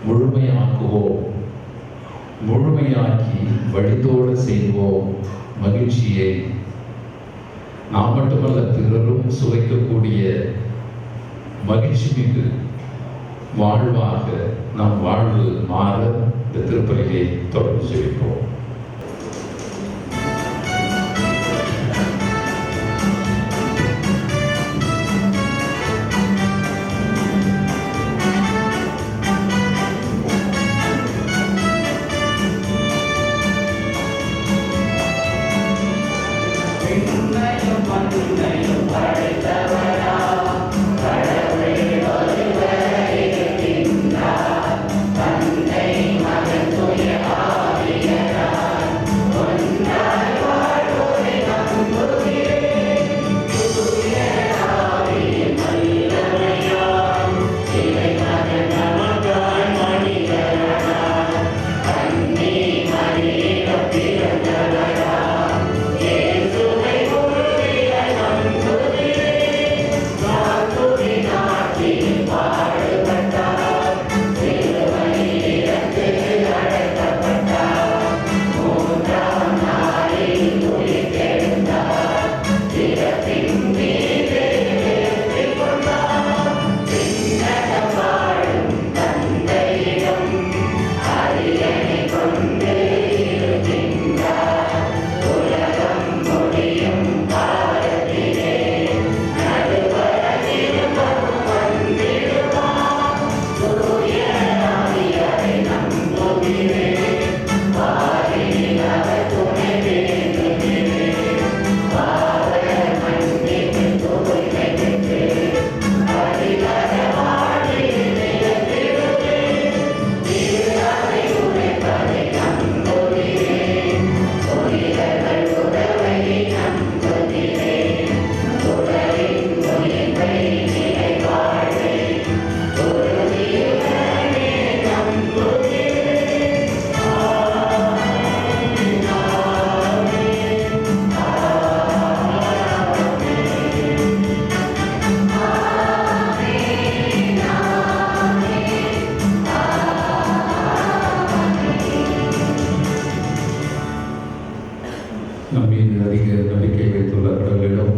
முழுமையாக்குவோம், முழுமையாக்கி வழித்தோடு செய்வோம். மகிழ்ச்சியை நாம் மட்டுமல்ல, பிறரும் சுவைக்கக்கூடிய மகிழ்ச்சி மிகு வாழ்வாக நம் வாழ்வு மாற இந்த திருப்பலியை தொடர்ந்து செய்வோம். நம் மீது அதிக நம்பிக்கை வைத்துள்ள கடவுளிடம்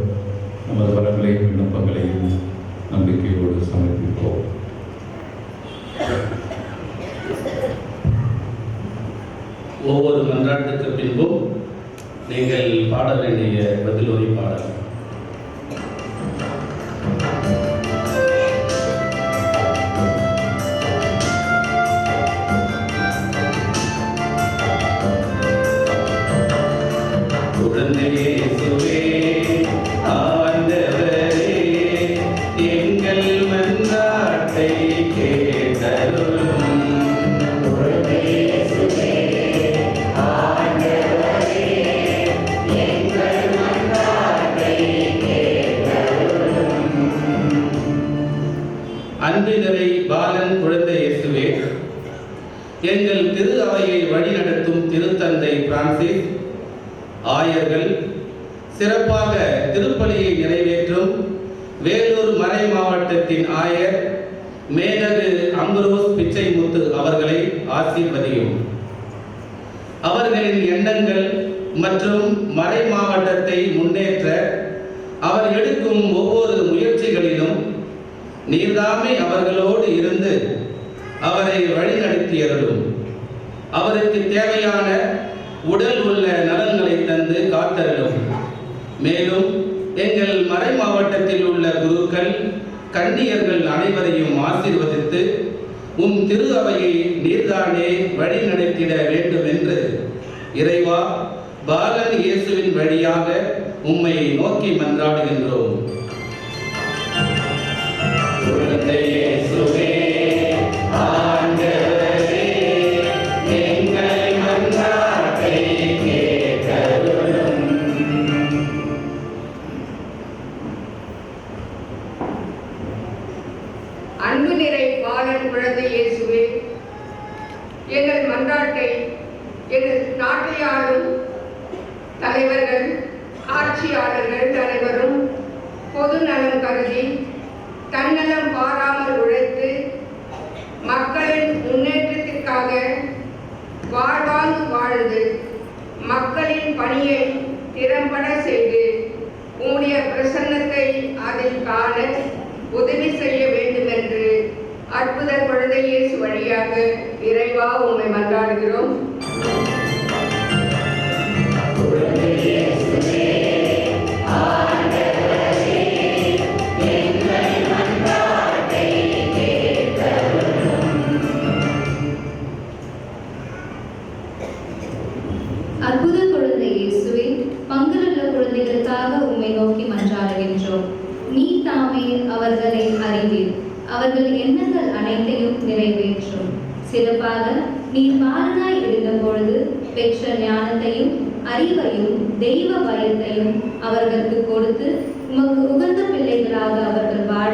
நமது வரங்களையும் விண்ணப்பங்களையும் நம்பிக்கையோடு சமர்ப்பிப்போம். ஒவ்வொரு மன்றாட்டுக்கு பின்பும் நீங்கள் பாட வேண்டிய பதிலொலி பாடல். அன்பினரை பாலன் குழந்தை இயேசுவே, எங்கள் திரு அவையை வழிநடத்தும் திருத்தந்தை பிரான்சிஸ், ஆயர்கள், சிறப்பாக திருப்பலியை நிறைவேற்றும் வேலூர் மறை மாவட்டத்தின் ஆயர் மேலகு அம்புரோஸ் பிச்சைமுத்து அவர்களை ஆசீர்வதியும். அவர்களின் எண்ணங்கள் மற்றும் மறை மாவட்டத்தை முன்னேற்ற அவர் எடுக்கும் ஒவ்வொரு முயற்சிகளிலும் நீர்தாமே அவர்களோடு இருந்து அவரை வழிநடத்தியருளும். அவருக்கு தேவையான உடல் உள்ள நலன்களை தந்து காத்தருளும். மேலும் எங்கள் மறை மாவட்டத்தில் உள்ள குருக்கள், கன்னியர்கள் அனைவரையும் ஆசீர்வதித்து உம் திரு அவையை நீர்தானே வழி நடத்திட வேண்டும் என்று இறைவா பாலன் இயேசுவின் வழியாக உம்மை நோக்கி மன்றாடுகின்றோம். இயேசுவே, ஆண்டவரே, எங்கள் மன்றாட்டை கேட்டருளும். அன்பு நிறை பாலன் குழந்தை இயேசுவே, எங்கள் மன்றாட்டை எங்கள் நாட்டை ஆளும் தலைவர்கள், ஆட்சியாளர்கள் அனைவரும் பொது நலம் கருதி தன்னலம் பாராமல் உழைத்து மக்களின் முன்னேற்றத்திற்காக வாழ்வாங்கு வாழ்ந்து மக்களின் பணியை திறம்பட செய்து உம்முடைய பிரசன்னத்தை அதில் காண உதவி செய்ய வேண்டும் என்று அற்புத குழந்தை இயேசு வழியாக இறைவா உம்மை மன்றாடுகிறோம். அற்புத குழந்தை இயேசுவே, பங்குள்ள குழந்தைகளுக்காக உம்மை நோக்கி மன்றாடுகின்றோம். நீ தாமே அவர்களை அறிவீர், அவர்கள் எண்ணங்கள் அனைத்தையும் நிறைவேற்றும். சிறப்பாக நீர் பாலனாய் இருந்த பொழுது பெற்ற ஞானத்தையும் அறிவையும் தெய்வ பயத்தையும் அவர்களுக்கு கொடுத்து உமக்கு உகந்த பிள்ளைகளாக அவர்கள் வாழ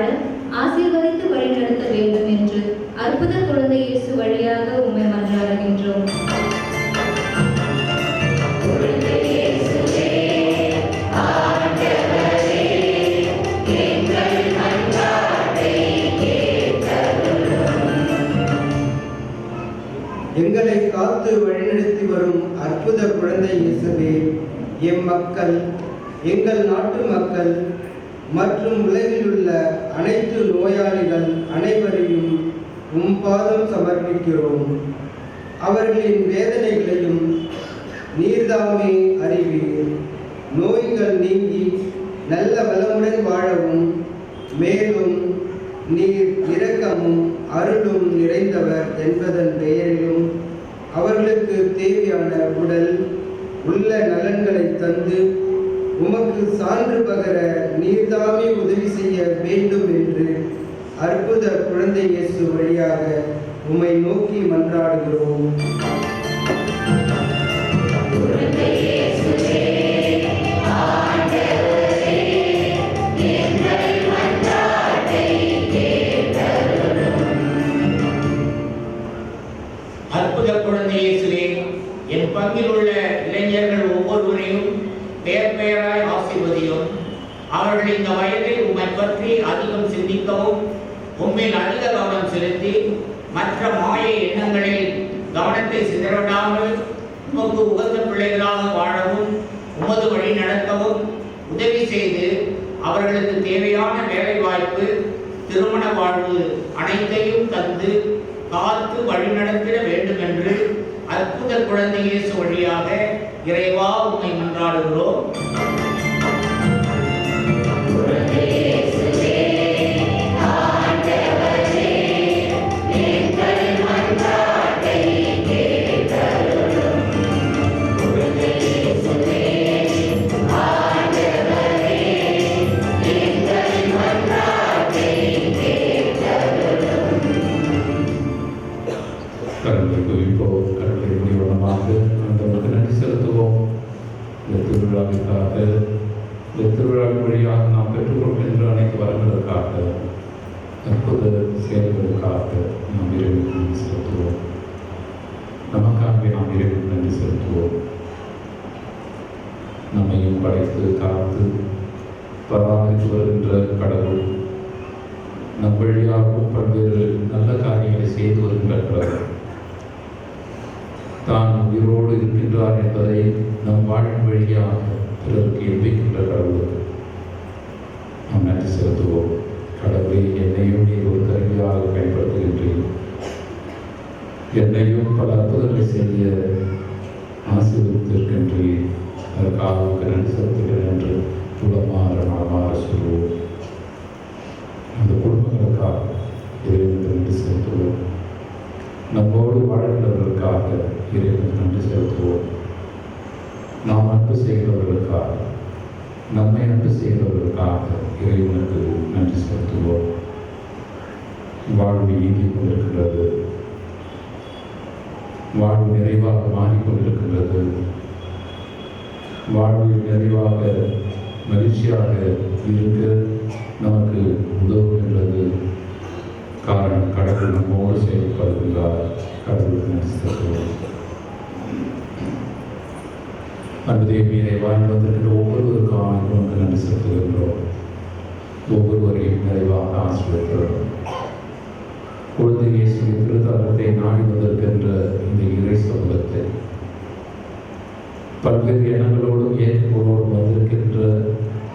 ஆசீர்வதித்து வழிநடத்த வேண்டும் என்று அற்புத குழந்தை இயேசு வழியாக உம்மை மன்றாடுகின்றோம். எங்களை காத்து வழிநடத்தி வரும் அற்புத குழந்தை இயேசுவே, எம் மக்கள், எங்கள் நாட்டு மக்கள் மற்றும் உலகில் உள்ள அனைத்து நோயாளிகள் அனைவரையும் உம் பாதம் சமர்ப்பிக்கிறோம். அவர்களின் வேதனைகளையும் நீர்தாமே அறிவீர். நோய்கள் நீங்கி நல்ல வளமுடன் வாழவும், மேலும் நீர் இரக்கமும் அருளும் நிறைந்தவர் என்பதன் பெயரிலும் அவர்களுக்கு தேவையான உடல் உள்ள நலன்களை தந்து உமக்கு சான்று பகர நீர்தாமே உதவி செய்ய வேண்டும் என்று அற்புத குழந்தை இயேசு வழியாக உம்மை நோக்கி மன்றாடுகிறோம். அற்புத குழந்தை இயேசுவே, என் பங்கில் உள்ள இளைஞர்கள் ஒவ்வொருவரையும் பெயர் பெயராய் ஆசீர்வதியும். அவர்கள் இந்த வயதில் உம்மை பற்றி அதிகம் சிந்திக்கவும் உம்மில் அதிக கவனம் செலுத்தி மற்ற மாய எண்ணங்களில் கவனத்தை சிதறவிடாமல் உமக்கு உகந்த பிள்ளைகளாக வாழவும் உமது வழி நடக்கவும் உதவி செய்து அவர்களுக்கு தேவையான வேலை வாய்ப்பு, திருமண வாழ்வு அனைத்தையும் தந்து காத்து வழிநடத்திட வேண்டும் என்று அற்புத குழந்தை இயேசு வழியாக இறைவா உம்மை மன்றாடுகிறோம். திருவிழாவின் வழியாக நாம் பெற்றுக்கொள்கின்ற அனைத்து வரங்களுக்காக, அற்புத செயல்களுக்காக நாம் இறைவனுக்கு நன்றி செலுத்துவோம். நமக்காகவே நாம் இறைவனுக்கு நன்றி செலுத்துவோம். நம்மையும் படைத்து காத்து பராமரித்து வருகின்ற கடவுள், நம் வழியாகவும் பல்வேறு நல்ல காரியங்களை செய்து வருகின்ற கடவுள், தான் உயிரோடு இருக்கின்றார் என்பதை நம் வாழ்வின் வழியாக பிறருக்கு எண்பிக்கின்ற கடவுளுக்கு நாம் நன்றி செலுத்துவோம். கடவுளை என்னையும் நீர் ஒரு கருவியாக பயன்படுத்துகின்றேன். என்னையும் பல அற்புதங்களை செய்ய ஆசீர்வதித்திருக்கின்றீர். அதற்காக நன்றி செலுத்துகிறேன் என்று உளமாற மனமாற சொல்லுவோம். அந்த குடும்பங்களுக்காக இறைவனுக்கு நன்றி செலுத்துவோம். நம்மோடு வாழ்கிறவர்களுக்காக இறைவனுக்கு நன்றி செலுத்துவோம். நாம் அன்பு செய்கிறவர்களுக்காக, நம்மை அன்பு செய்கிறவர்களுக்காக இறைவனுக்கு நன்றி செலுத்துவோம். வாழ்வு இயங்கிக் கொண்டிருக்கிறது. வாழ்வு நிறைவாக மாறிக்கொண்டிருக்கின்றது. வாழ்வில் நிறைவாக மகிழ்ச்சியாக இருக்க நமக்கு உதவுகின்றது. காரணம், கடவுள் நம்மோடு செயல்படுகின்றார். கடவுளுக்கு நன்றி செலுத்துவோம். அன்புதே மீதை வாழ்ந்து வந்திருக்கின்ற ஒவ்வொருவருக்காக நமக்கு நன்றி செலுத்துகின்றோம். ஒவ்வொருவரையும் நிறைவாக ஆசிரியக்கிறோம். குழந்தை இயேசுவின் திருத்தலத்தை நாடி வந்திருக்கின்ற இந்த இறை சமூகத்தை பல்வேறு எண்ணங்களோடும் ஏற்போடும் வந்திருக்கின்ற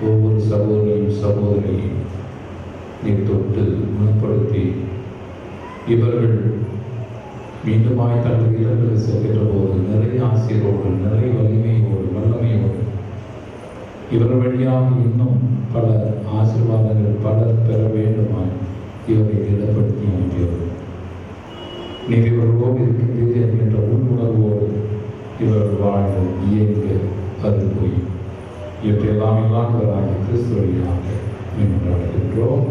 ஒவ்வொரு சகோதரியும் சகோதரியும் நீ தொட்டு குணப்படுத்தி இவர்கள் மீண்டுமாய் தங்கள் இல்லங்களுக்கு செல்கின்ற போது நிறைய ஆசிரியரோடு, நிறைய வலிமையோடு, வல்லமையோடு இவர்கள் வழியாக இன்னும் பல ஆசீர்வாதங்கள் பலர் பெற வேண்டுமாய் இவரை திடப்படுத்தி அமைக்கிறது. நீர் இவர்களோடு இருக்கின்றது என்கின்ற உள்ளுணர்வோடு இவர்கள் வாழ இயங்க அது போய் இவற்றையெல்லாம் இல்லாதவராக கிறிஸ்து வழியாக மேம்படுகின்றோம்.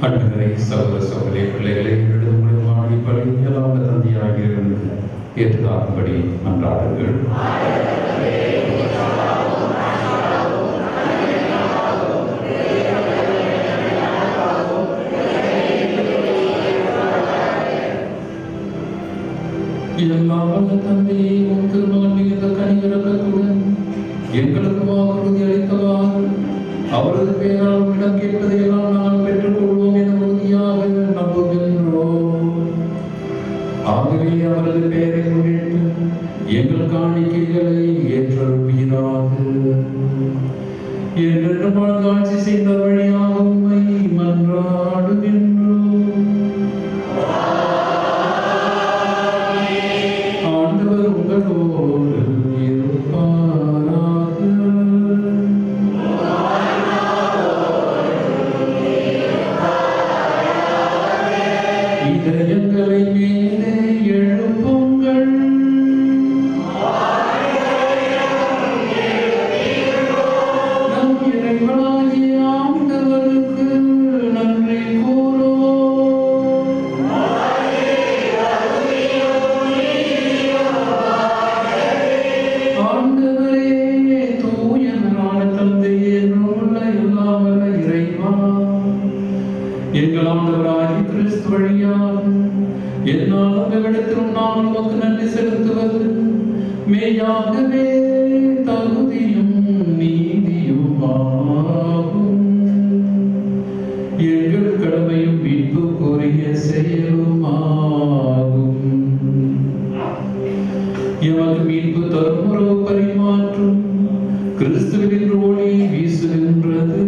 அன்பரை சகோதர சகோதரி பிள்ளைகளை எழுதும் வாங்கி பழியலாத தந்தையாக இருந்து ஏற்றுதாகும்படி மன்றாடுங்கள். எல்லாம் வல்ல தந்தையை உம் திருமகன் மிகுந்த கனிவிரக்கத்துடன் எங்களுக்கு வாக்குறுதி அளித்தவாறு அவரது பெயரால் உம்மிடம் கேட்பதையெல்லாம் நாங்கள் பெற்றுக்கொள்வோம் என உறுதியாக நம்புகின்றோம். ஆகவே அவரது பெயரை முன்னிட்டு எங்கள் காணிக்கைகளை ஏற்றருள்வீராக. என்றென்றும் வாழ்ந்து ஆட்சி செய்த வழியாக உம்மை மன்றாடுகின்றோம். ஆண்டவர் உங்களோடு இருப்பாராக. இதயங்களை மேலே எழுப்புங்கள். நம் இறைவனாகிய ஆண்டவருக்கு நன்றி கூறுவோம். ஆண்டவரே, தூயவரான தந்தையே, என்றுமுள்ள எல்லாம் வல்ல இறைவா, எங்கள் ஆண்டவராகிய கிறிஸ்து வழியாக என்னால் உங்களிடத்திலும் நான் உமக்கு நன்றி செலுத்துவது மெய்யாகவே தகுதியும் நீதியுமாகும். எங்கள் கடமையும் மீட்புக்குரிய செயலுமாகும். எமது மீட்பு தரும் உறவு பரிமாற்றும் கிறிஸ்துவின் ஒளி வீசுகின்றது.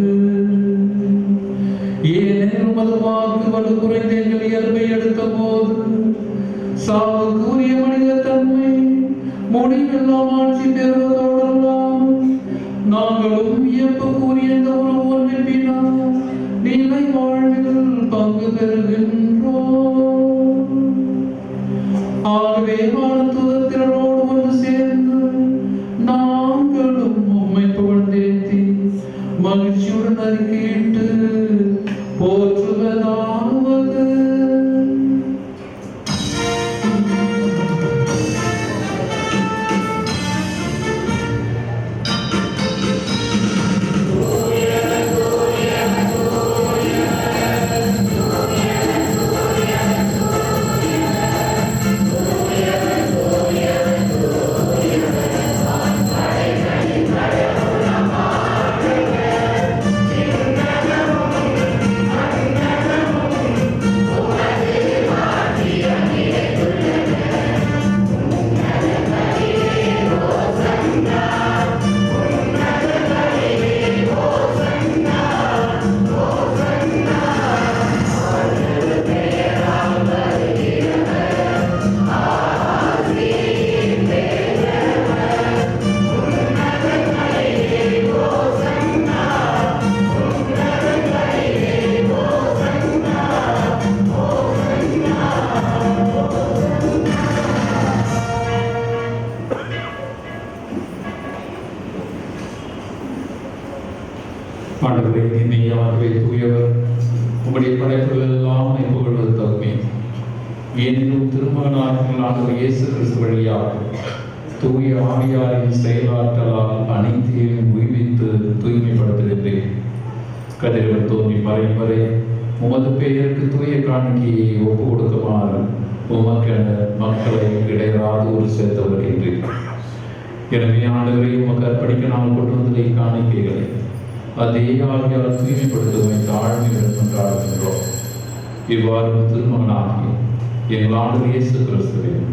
ஏனெனில் உமது வாக்கு வலு குறைந்த எங்கள் இயல்பை எடுத்த போது சாவுக்கு உரிய மனித தன்மை முடிவெல்லாம் ஆட்சி பெறுவதோடெல்லாம் நாங்களும் வியப்புக்குரிய இந்த உறவு ஒன்றினால் நிலை வாழ்வில் பங்கு பெறுகின்றோம். ஆகவே வானதூதத்தினரோடு ஒன்று சேர்ந்து நாங்களும் உம்மை புகழ்ந்தேத்தி மகிழ்ச்சியுடன் அறிக்கையிட்டு போற்றுவதாவது. ஆண்டவரே, மெய்யாகவே தூயவர், உம்முடைய படைப்புகள் எல்லாம் புகழ்வது தகுமே. ஏனெனும் திருமகனாகிய ஆண்டவர் இயேசு கிறிஸ்து வழியாக தூய ஆவியாரின் செயலாற்றலால் அனைத்தையும் உய்வித்து தூய்மைப்படுத்துகின்றேன். கதிரவன் தோன்றி மறையும் வரை உமது பெயருக்கு தூய காணிக்கையை ஒப்பு கொடுக்குமாறு உமக்கென மக்களை இடையராது ஒரு சேர்த்து வருகின்றேன். எனவே ஆண்டவரை உமக்கு அர்ப்பணிக்க நான் கொண்டு வந்த காணிக்கைகளை அதே ஆகியால் தூய்மைப்படுத்துவதை தாழ்மையுடன் கொண்டாடுகின்றோம். இவ்வாறு திருமகனாகிய எங்கள் ஆண்டவர் இயேசு கிறிஸ்துவின்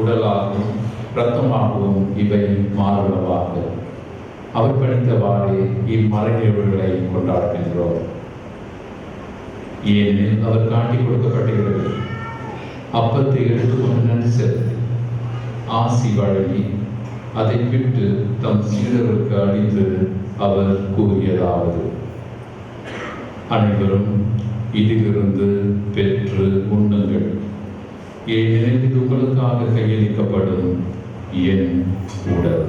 உடலாகவும் இரத்தமாகவும் இவை மாறுவதாக அவர் பணித்தவாறே இம்மறை நிகழ்வுகளை கொண்டாடுகின்றோம். ஏனெனில் அவர் காட்டிக் கொடுக்கப்பட்டிருக்கிறது. அப்பத்தை எடுத்துக்கொண்டு நன்றி செலுத்தி ஆசி வழங்கி அதை விட்டு தம் சீடருக்கு அளித்து அவர் கூறியதாவது: அனைவரும் இதிலிருந்து பெற்று உண்ணுங்கள், ஏனெனில் இது உங்களுக்காக கையளிக்கப்படும் என் உடல்.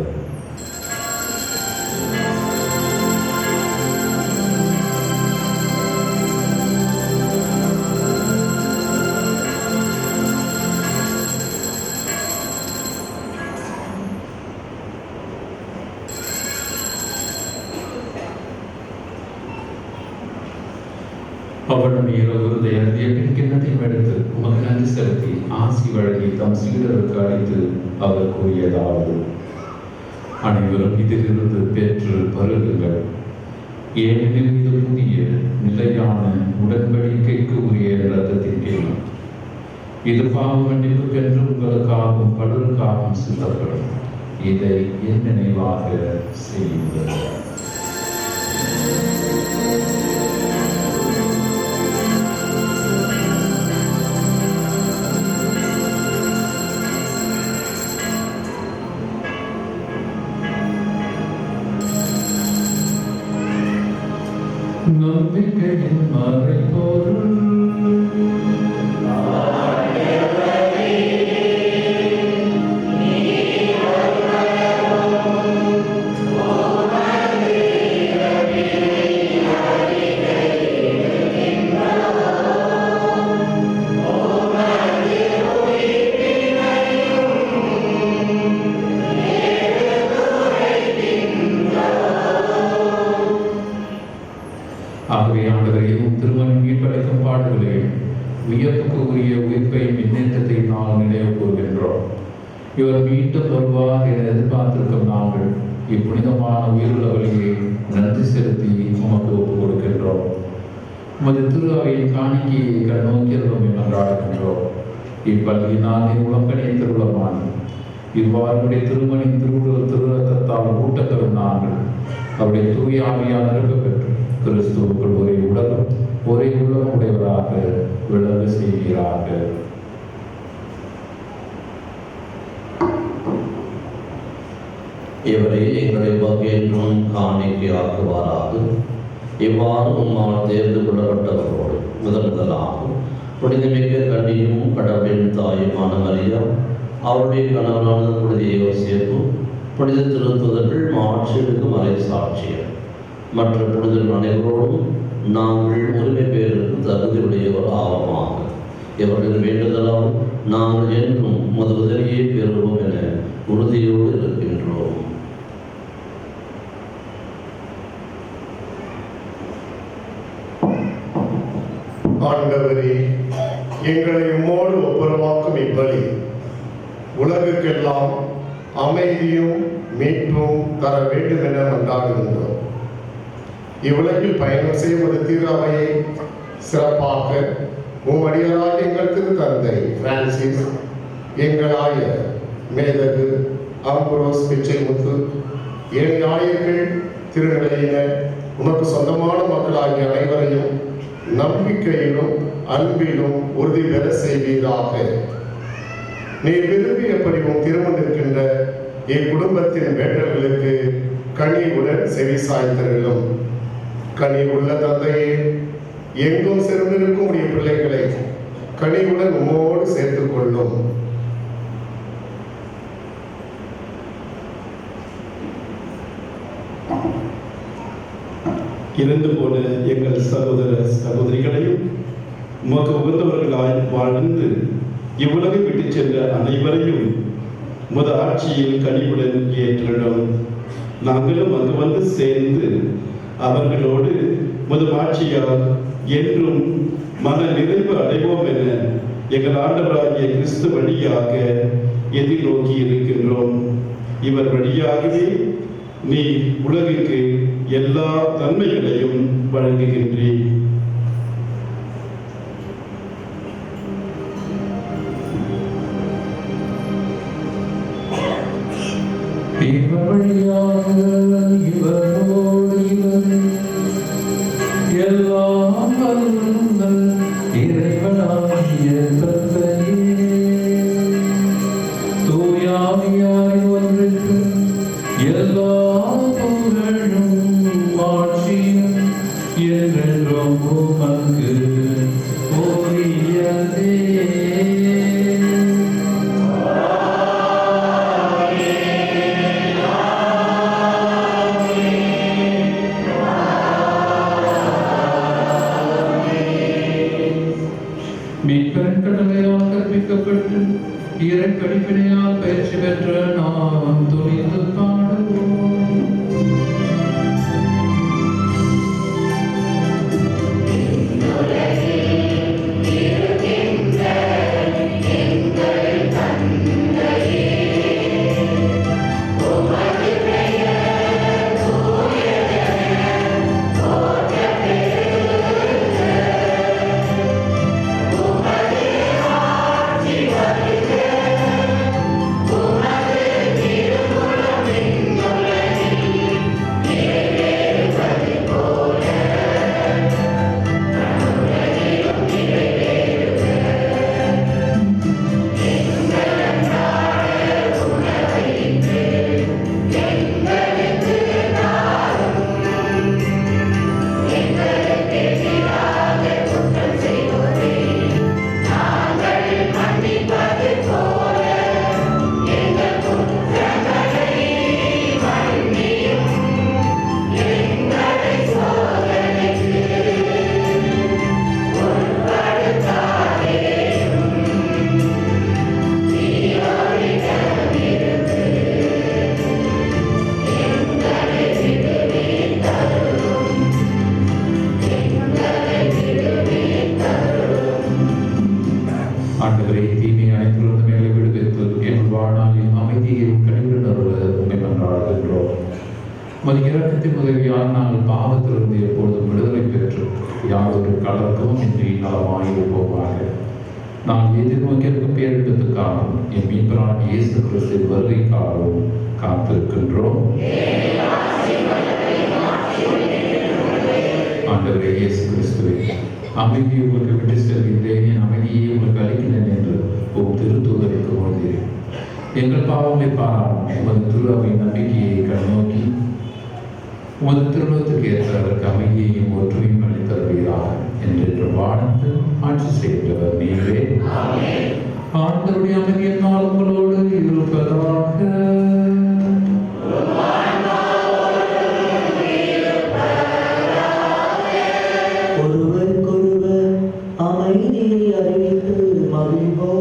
அவனும் இரவு விருந்தை அருந்திய பின் கிண்ணத்தையும் எடுத்து உமக்கு நன்றி செலுத்தி ஆசி வழங்கி தம் சீடருக்கு அளித்து அவர் கூறியதாவது: அனைவரும் இதிலிருந்து பெற்று பருகுங்கள். ஏனெனில் இது புதிய நிலையான உடன்படிக்கைக்கு உரிய இரத்தத்தின் கிண்ணம். இது பாவ மன்னிப்புக்கென்று உங்களுக்காகவும் பலருக்காகவும் சிந்தப்படும். இதை என் நினைவாக செய்யுங்கள். நம்பிக்கையின் மறைபொருள் ஆகவே ஆண்டவரையும் திருமணம் மீட்படைக்கும் பாடுகளையும் வியப்புக்கு உரிய உயிர்ப்பையும் முன்னேற்றத்தை நாம் நினைவு கூறுகின்றோம். இவர் மீண்டும் வருவார் என எதிர்பார்த்திருக்கும் நாங்கள் இப்புனிதமான உயிருள்ள வழியை நன்றி செலுத்தி உமக்கு ஒப்புக் கொடுக்கின்றோம். உமது திரு அவையின் காணிக்கையை கண்ணோக்கியதும் என்றாடுகின்றோம். இப்பள்ளியினால் உலகனே திருவுளமான இவ்வாறுடைய திருமணின் திருரத்தத்தால் ஊட்டத்தரும் நாங்கள் அவருடைய தூய ஆவியால் நிரப்ப பெற்று கிறிஸ்துவுக்குள் ஒரே உடலும் ஒரே உள்ளம் உடையவராக விளங்க செய்கிறாக. இவரை எங்களை வகையிலும் காணிக்கையாக்குவாராக. இவ்வாறு உம்மால் தேர்ந்து கொள்ளப்பட்டவரோடு முதலாக புனிதமிக்க கண்ணியும் கடவுளின் தாயுமான மரியா, அவருடைய கணவரான புனித யோசேப்பு, புனித திருத்துதர்கள் மாட்சிக்கு மறை சாட்சியர் மற்ற புனிதர்கள் அனைவரோடும் நாங்கள் உரிமை பேருக்கு தகுதியுடையவர் ஆவமாக. இவர்களின் வேண்டுதலால் நாங்கள் என்றும் உதவியை பெறுவோம் என உறுதியோடு இருக்கின்றோம். ஆண்டவரே, எங்களை உம்மோடு ஒப்புரவாக்கும் இப்பலி உலகுக்கெல்லாம் அமைதியும் மீட்பும் தர வேண்டும் என மன்றாடுகின்றோம். இவ்வுலகில் பயணம் செய்வது திரு அவையை சிறப்பாக உம்மடியாராக எங்கள் திரு தந்தை பிரான்சிஸ், எங்கள் ஆயர் மேதகு அம்புரோஸ் பிச்சைமுத்து, ஏழு ஆயர்கள், திருநிலையினர், உமக்கு சொந்தமான மக்களாகிய அனைவரையும் நம்பிக்கையிலும் அன்பிலும் உறுதி பெற செய்வீராக. நீர் விரும்பியபடி உம் திருமணத்திற்கின்ற இக்குடும்பத்தின் வேண்டல்களுக்கு கனிவுடன் செவி சாய்த்தருளும். கனி உள்ள தந்தையே, எங்கும் சிறந்திருக்கும் உடைய பிள்ளைகளை கனிவுடன் உம்மோடு சேர்த்துக் கொள்ளும். இறந்து போன எங்கள் சகோதர சகோதரிகளையும் உமக்கு உகந்தவர்களாய் வாழ்ந்து இவ்வுலகை விட்டு சென்ற அனைவரையும் முத ஆட்சியில் கனிவுடன் ஏற்றிடும். நாங்களும் அங்கு வந்து சேர்ந்து அவர்களோடு முத ஆட்சியால் என்றும் மன நிறைவு அடைவோம் என எங்கள் ஆண்டவராகிய கிறிஸ்து வழியாக எதிர்நோக்கி இருக்கின்றோம். இவர் வழியாகவே நீ உலகிற்கு எல்லா நன்மைகளையும் வழங்குகின்றீர். எல்லாம் இறைவனாகிய தந்தையே, தூயாவியாரின் ஒன்றுக்கு எல்லா புகழும் ஆட்சியும் என்றென்றும் உமக்கு உரியதே. மீட்பரின் கடமையால் கற்பிக்கப்பட்டு இறை படிப்பினையால் பயிற்சி பெற்ற நாம் துணிந்து பாடுவோம். Yeah. உமது இரக்கத்தின் உதவியால் நாங்கள் பாவத்திலிருந்து எப்பொழுதும் விடுதலை பெற்று யாதொரு கலக்கமும் இன்றி நலமாயிருப்போமாக. நான் எதிர்நோக்கியிருக்கும் பேரிடத்துக்காகவும் என் மீட்பரான இயேசு கிறிஸ்துவின் வருகைக்காகவும் காத்திருக்கின்றோம். ஆண்டவரே இயேசு கிறிஸ்துவே, அமைதியை உங்களுக்கு விட்டு செல்கின்றேன், என் அமைதியை உங்களுக்கு அளிக்கிறேன் என்று திருத்தூதருக்கு உணர்ந்தேன். எங்கள் பாவங்களை பாராமல் உமது திருவை நம்பிக்கையை கண்ணோக்கி உமது திருமணத்துக்கு ஏற்ற அதற்கு அமைதியையும் ஒற்றுமையும் அளித்தருவீராக என்று வாழ்ந்து ஆட்சி செய்கின்றவர் நீரே. ஆண்டவருடைய அமைதியின் நாள் உங்களோடு இருப்பதாக. ஒருவருக்கொருவர் அமைதியை அறிவித்து மகிழ்வோம்.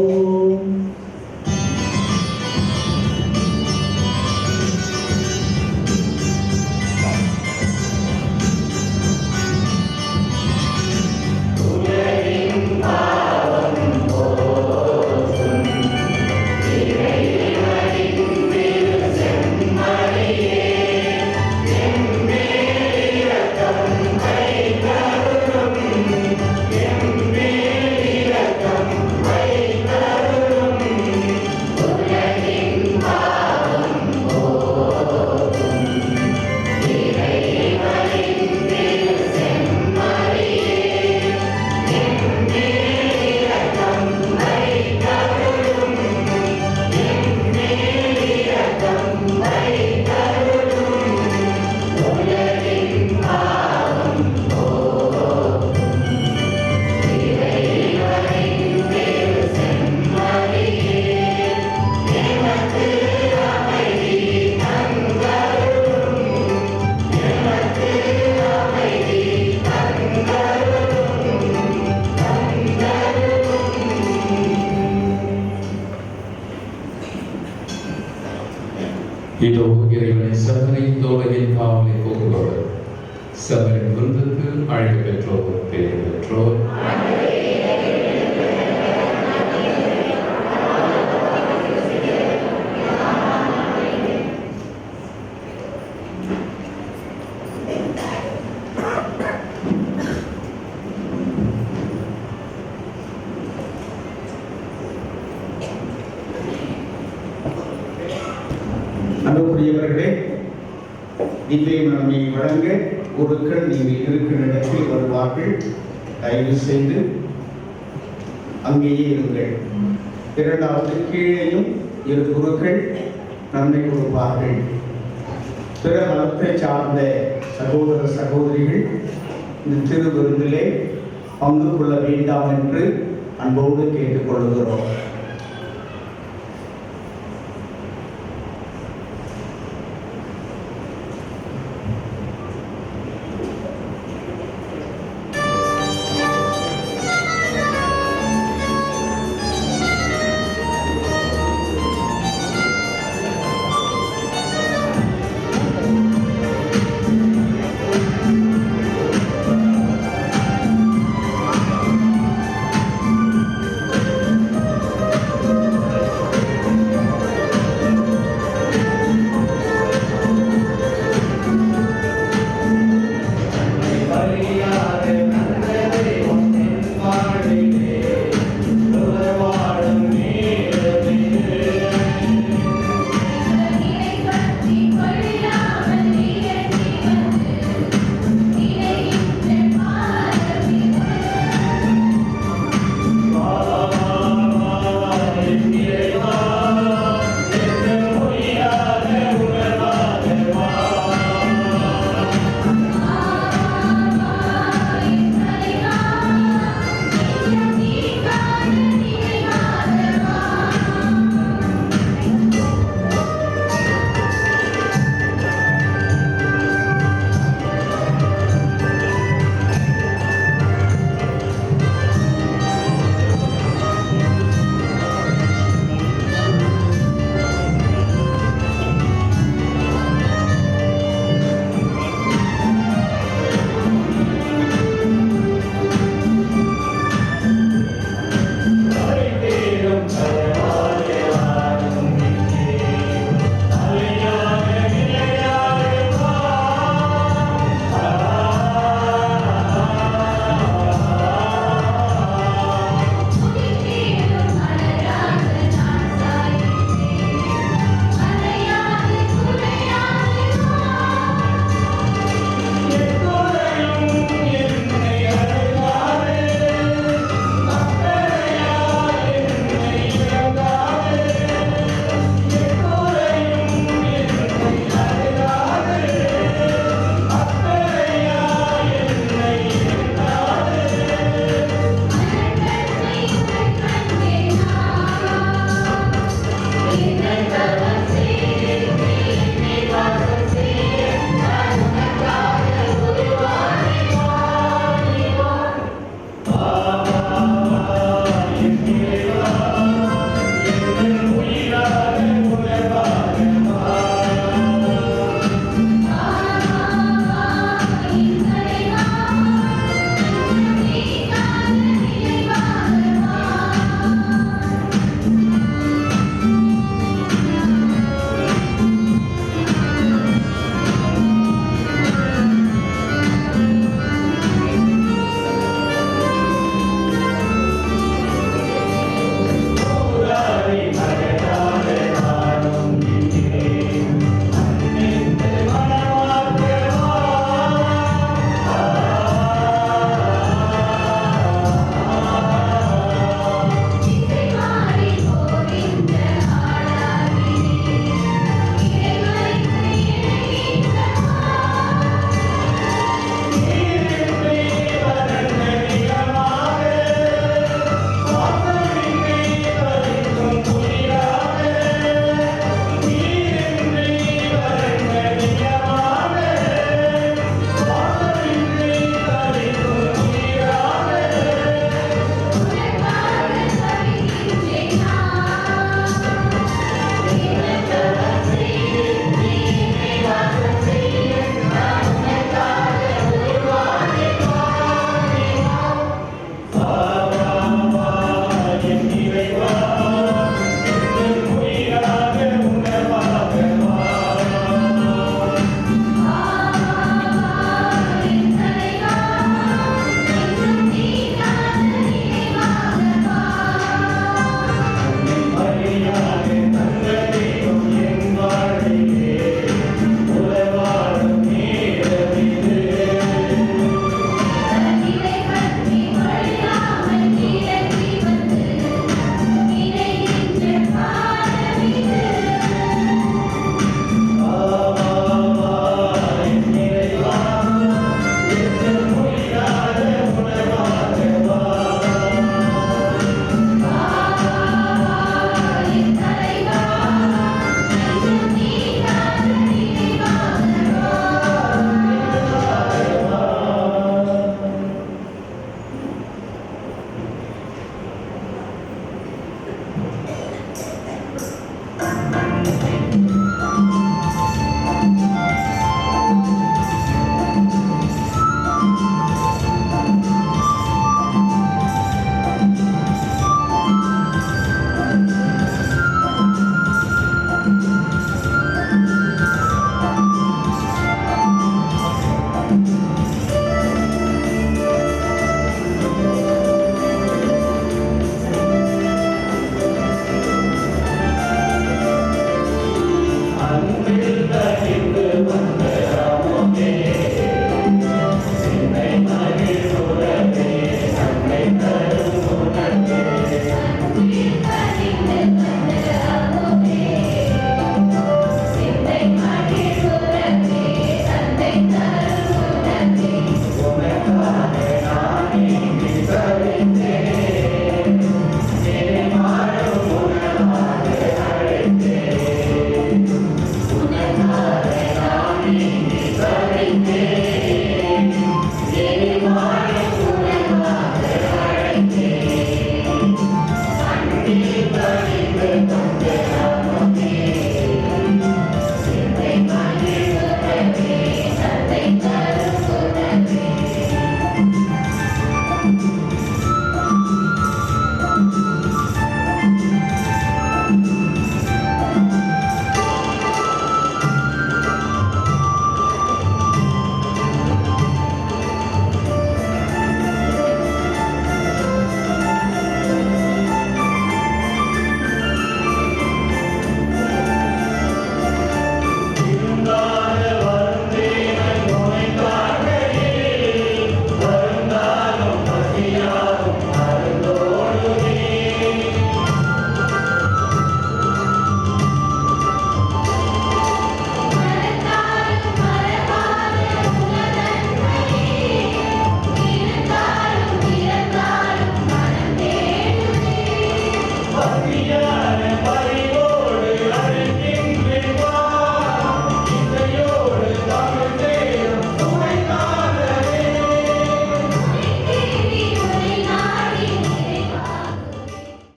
இதோ இறைவனின் சபரின் தோலையின் காவலை போக்குபவர், சபரின் விருந்துக்கு அழைப்பு பெற்றோர் பேர் பெற்றோர். அன்புக்குரியவர்களே, திவ்ய நன்மையை வழங்க குருக்கள் நீங்கள் இருக்கிற இடத்தில் வருவார்கள். தயவு செய்து அங்கேயே இருங்கள். இரண்டாவது, கீழேயும் இரு குருக்கள் நன்மை கொடுப்பார்கள். பிற மதத்தை சார்ந்த சகோதர சகோதரிகள் இந்த திரு விருந்திலே பங்கு கொள்ள வேண்டாம் என்று அன்போடு கேட்டுக்கொள்கிறோம்.